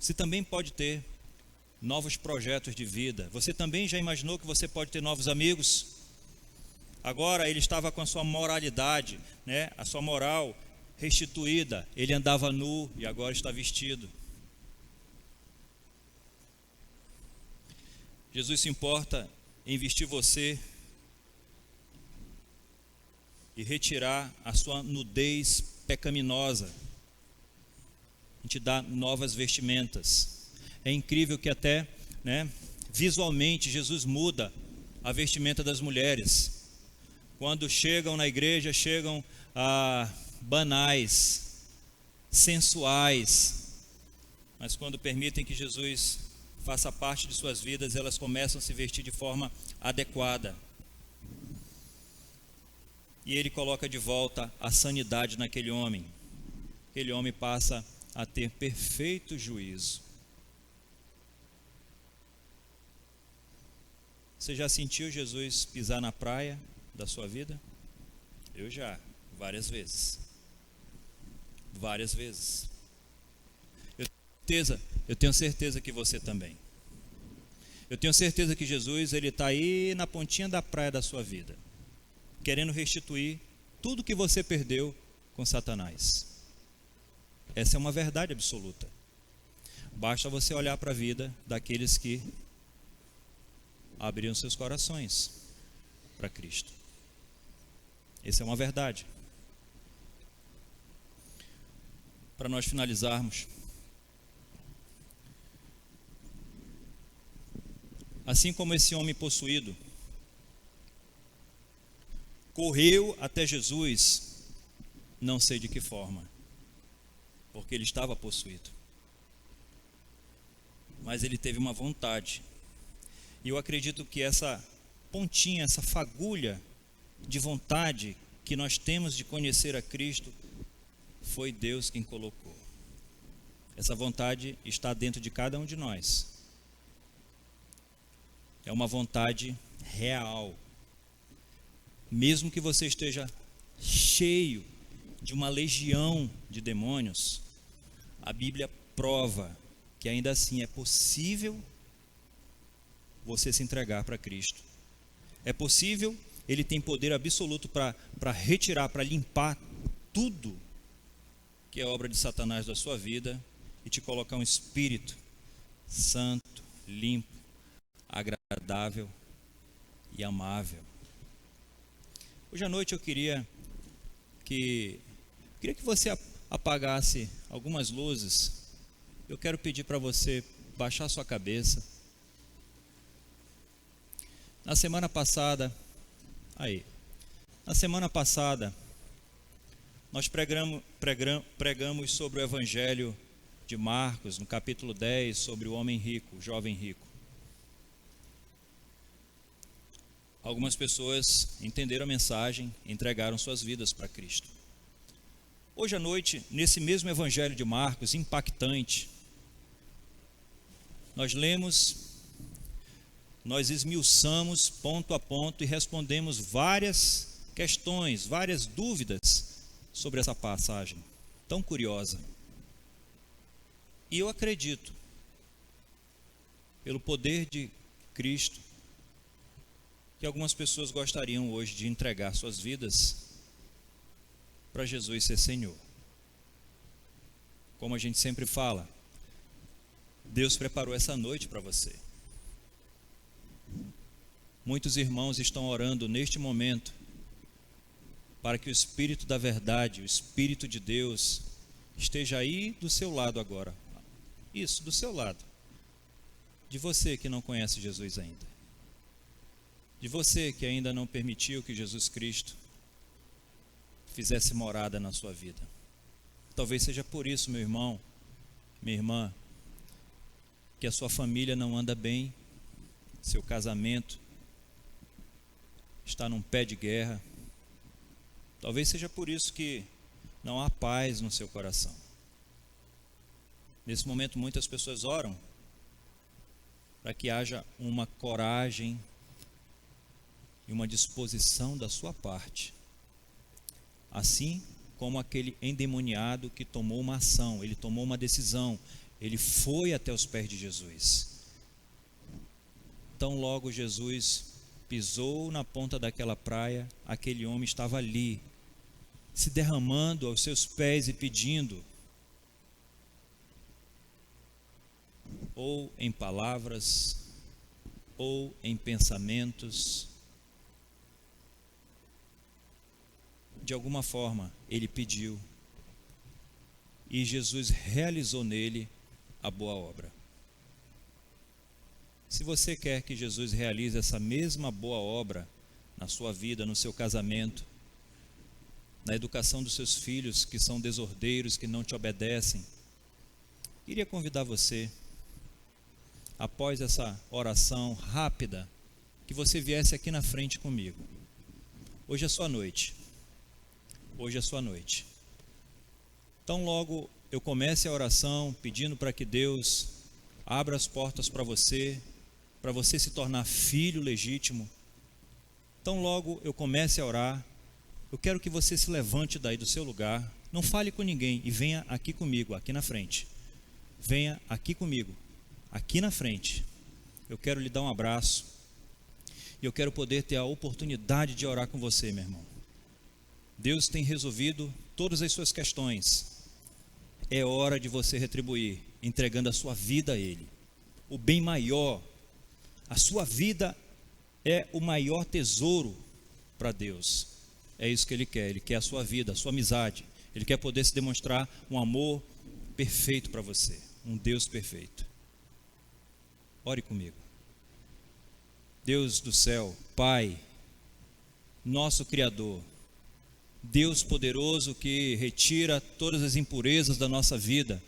Speaker 4: Você também pode ter novos projetos de vida. Você também já imaginou que você pode ter novos amigos? Agora ele estava com a sua moralidade, né? A sua moral restituída. Ele andava nu e agora está vestido. Jesus se importa em vestir você e retirar a sua nudez pecaminosa. A gente dá novas vestimentas. É incrível que até, né, visualmente Jesus muda a vestimenta das mulheres. Quando chegam na igreja, chegam banais, sensuais, mas quando permitem que Jesus faça parte de suas vidas, elas começam a se vestir de forma adequada. E ele coloca de volta a sanidade naquele homem. Aquele homem passa a ter perfeito juízo. Você já sentiu Jesus pisar na praia da sua vida? Eu já, várias vezes. Várias vezes. Eu tenho certeza que você também. Eu tenho certeza que Jesus, ele está aí na pontinha da praia da sua vida, querendo restituir tudo que você perdeu com Satanás. Essa é uma verdade absoluta. Basta você olhar para a vida daqueles que abriram seus corações para Cristo. Essa é uma verdade. Para nós finalizarmos, assim como esse homem possuído correu até Jesus, não sei de que forma, porque ele estava possuído, mas ele teve uma vontade, e eu acredito que essa pontinha, essa fagulha de vontade que nós temos de conhecer a Cristo, foi Deus quem colocou. Essa vontade está dentro de cada um de nós. É uma vontade real. Mesmo que você esteja cheio de uma legião de demônios, a Bíblia prova que ainda assim é possível você se entregar para Cristo. É possível, ele tem poder absoluto para retirar, para limpar tudo que é obra de Satanás da sua vida e te colocar um espírito santo, limpo, agradável e amável. Hoje à noite eu queria que você apagasse algumas luzes. Eu quero pedir para você baixar sua cabeça. Na semana passada, nós pregamos sobre o Evangelho de Marcos, no capítulo 10, sobre o homem rico, o jovem rico. Algumas pessoas entenderam a mensagem e entregaram suas vidas para Cristo. Hoje à noite, nesse mesmo Evangelho de Marcos, impactante, nós lemos, nós esmiuçamos ponto a ponto e respondemos várias questões, várias dúvidas sobre essa passagem tão curiosa. E eu acredito, pelo poder de Cristo, que algumas pessoas gostariam hoje de entregar suas vidas para Jesus ser Senhor. Como a gente sempre fala, Deus preparou essa noite para você. Muitos irmãos estão orando neste momento para que o Espírito da verdade, o Espírito de Deus, esteja aí do seu lado agora. Isso, do seu lado. De você que não conhece Jesus ainda. De você que ainda não permitiu que Jesus Cristo fizesse morada na sua vida. Talvez seja por isso, meu irmão, minha irmã, que a sua família não anda bem, seu casamento está num pé de guerra. Talvez seja por isso que não há paz no seu coração. Nesse momento, muitas pessoas oram para que haja uma coragem e uma disposição da sua parte Assim como aquele endemoniado que tomou uma ação, ele tomou uma decisão, ele foi até os pés de Jesus. Tão logo Jesus pisou na ponta daquela praia, aquele homem estava ali, se derramando aos seus pés e pedindo, ou em palavras, ou em pensamentos, de alguma forma ele pediu, e Jesus realizou nele a boa obra. Se você quer que Jesus realize essa mesma boa obra na sua vida, no seu casamento, na educação dos seus filhos que são desordeiros, que não te obedecem, queria convidar você, após essa oração rápida, que você viesse aqui na frente comigo. Hoje é sua noite. Hoje é sua noite. Então logo eu comece a oração pedindo para que Deus abra as portas para você se tornar filho legítimo. Então logo eu comece a orar, eu quero que você se levante daí do seu lugar, não fale com ninguém e venha aqui comigo, aqui na frente. Venha aqui comigo, aqui na frente. Eu quero lhe dar um abraço e eu quero poder ter a oportunidade de orar com você, meu irmão. Deus tem resolvido todas as suas questões. É hora de você retribuir, entregando a sua vida a Ele. O bem maior, a sua vida é o maior tesouro para Deus. É isso que Ele quer a sua vida, a sua amizade. Ele quer poder se demonstrar um amor perfeito para você, um Deus perfeito. Ore comigo. Deus do céu, Pai, nosso Criador, Deus poderoso que retira todas as impurezas da nossa vida.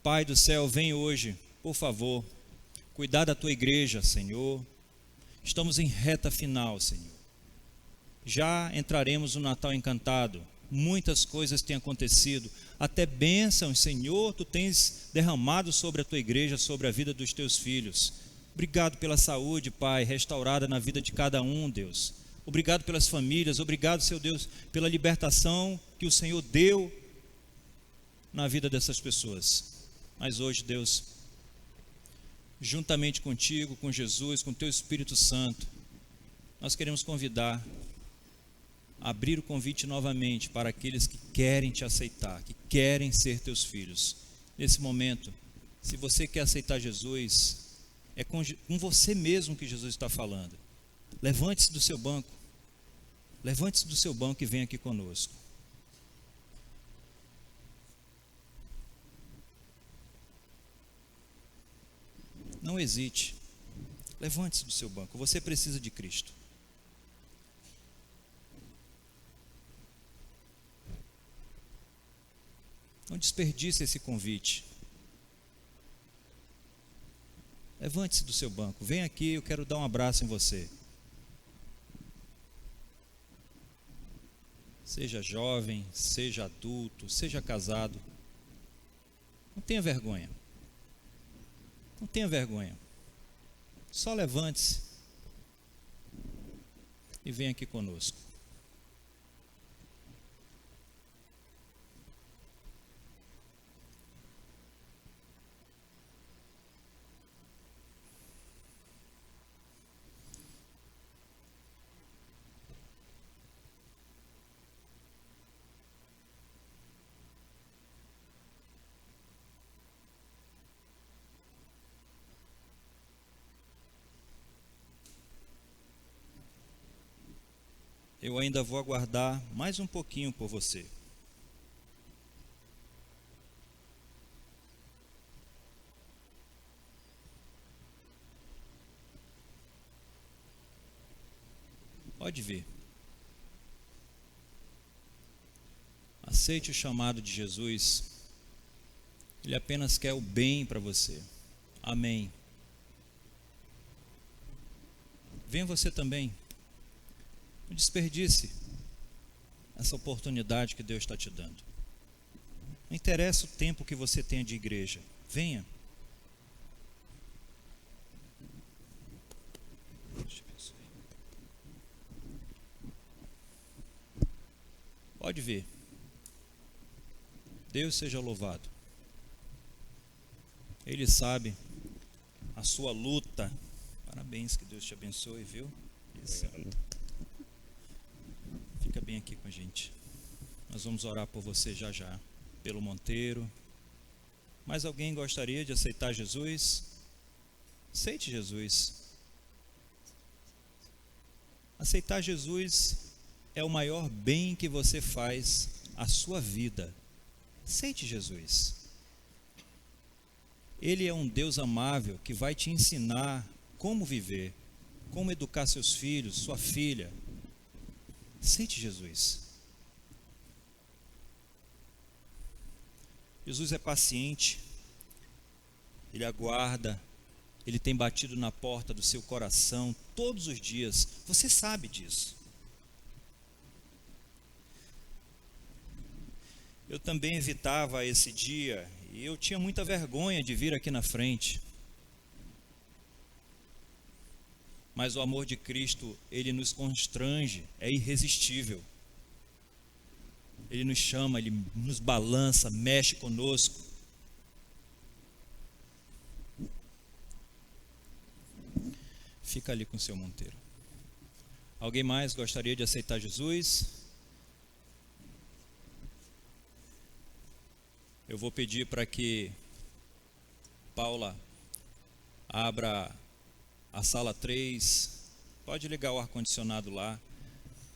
Speaker 4: Pai do céu, vem hoje, por favor, cuidar da tua igreja, Senhor. Estamos em reta final, Senhor. Já entraremos no Natal encantado. Muitas coisas têm acontecido, até bênçãos, Senhor, tu tens derramado sobre a tua igreja, sobre a vida dos teus filhos. Obrigado pela saúde, Pai, restaurada na vida de cada um, Deus. Obrigado pelas famílias, obrigado, Seu Deus, pela libertação que o Senhor deu na vida dessas pessoas. Mas hoje, Deus, juntamente contigo, com Jesus, com Teu Espírito Santo, nós queremos convidar, abrir o convite novamente para aqueles que querem Te aceitar, que querem ser Teus filhos. Nesse momento, se você quer aceitar Jesus, é com você mesmo que Jesus está falando. Levante-se do seu banco. Levante-se do seu banco e venha aqui conosco. Não hesite. Levante-se do seu banco. Você precisa de Cristo. Não desperdice esse convite. Levante-se do seu banco. Vem aqui, eu quero dar um abraço em você. Seja jovem, seja adulto, seja casado. Não tenha vergonha. Não tenha vergonha. Só levante-se e venha aqui conosco. Eu ainda vou aguardar mais um pouquinho por você. Pode vir. Aceite o chamado de Jesus. Ele apenas quer o bem para você. Amém. Venha você também. Não desperdice essa oportunidade que Deus está te dando. Não interessa o tempo que você tenha de igreja. Venha. Pode vir. Deus seja louvado. Ele sabe a sua luta. Parabéns, que Deus te abençoe, viu? Isso. Fica bem aqui com a gente. Nós vamos orar por você já já, pelo Monteiro. Mais alguém gostaria de aceitar Jesus? Aceite Jesus. Aceitar Jesus é o maior bem que você faz à sua vida. Aceite Jesus. Ele é um Deus amável que vai te ensinar como viver, como educar seus filhos, sua filha. Aceite Jesus. Jesus é paciente, Ele aguarda, Ele tem batido na porta do seu coração todos os dias. Você sabe disso. Eu também evitava esse dia e eu tinha muita vergonha de vir aqui na frente. Mas o amor de Cristo, Ele nos constrange, é irresistível. Ele nos chama, Ele nos balança, mexe conosco. Fica ali com o seu Monteiro. Alguém mais gostaria de aceitar Jesus? Eu vou pedir para que Paula abra a sala 3. Pode ligar o ar-condicionado lá.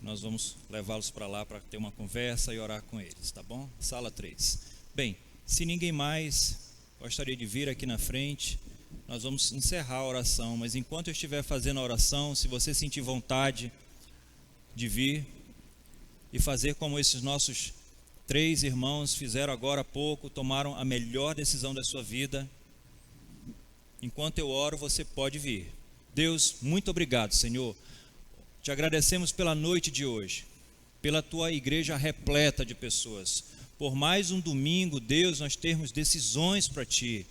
Speaker 4: Nós vamos levá-los para lá para ter uma conversa e orar com eles, tá bom? Sala 3. Bem, se ninguém mais gostaria de vir aqui na frente, nós vamos encerrar a oração. Mas enquanto eu estiver fazendo a oração, se você sentir vontade de vir e fazer como esses nossos 3 irmãos fizeram agora há pouco, tomaram a melhor decisão da sua vida, enquanto eu oro, você pode vir. Deus, muito obrigado, Senhor. Te agradecemos pela noite de hoje, pela tua igreja repleta de pessoas. Por mais um domingo, Deus, nós termos decisões para ti,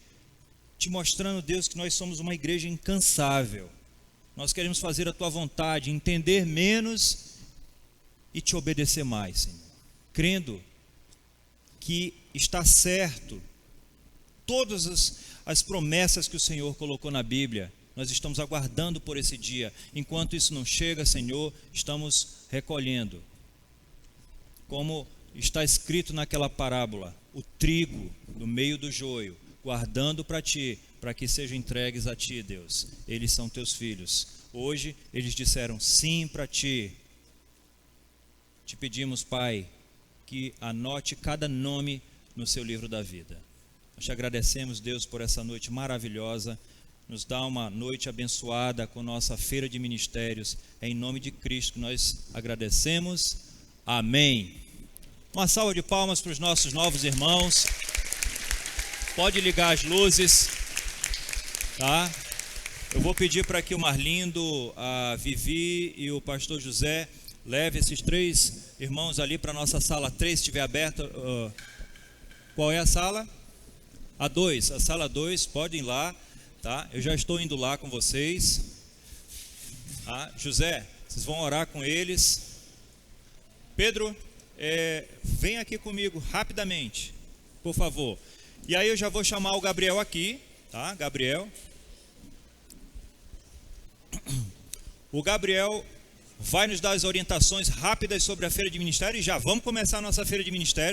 Speaker 4: te mostrando, Deus, que nós somos uma igreja incansável. Nós queremos fazer a tua vontade, entender menos e te obedecer mais, Senhor. Crendo que está certo todas as promessas que o Senhor colocou na Bíblia. Nós estamos aguardando por esse dia. Enquanto isso não chega, Senhor, estamos recolhendo. Como está escrito naquela parábola, o trigo no meio do joio, guardando para ti, para que sejam entregues a ti, Deus. Eles são teus filhos. Hoje eles disseram sim para ti. Te pedimos, Pai, que anote cada nome no seu livro da vida. Nós te agradecemos, Deus, por essa noite maravilhosa. Nos dá uma noite abençoada com nossa feira de ministérios. É em nome de Cristo que nós agradecemos. Amém. Uma salva de palmas para os nossos novos irmãos. Pode ligar as luzes, tá? Eu vou pedir para que o Marlindo, a Vivi e o pastor José leve esses 3 irmãos ali para a nossa sala 3, se estiver aberta. Qual é a sala? A 2, a sala 2, podem ir lá. Tá? Eu já estou indo lá com vocês. Tá? José, vocês vão orar com eles. Pedro, vem aqui comigo rapidamente, por favor. E aí eu já vou chamar o Gabriel aqui, tá? Gabriel. O Gabriel vai nos dar as orientações rápidas sobre a feira de ministério e já vamos começar a nossa feira de ministério.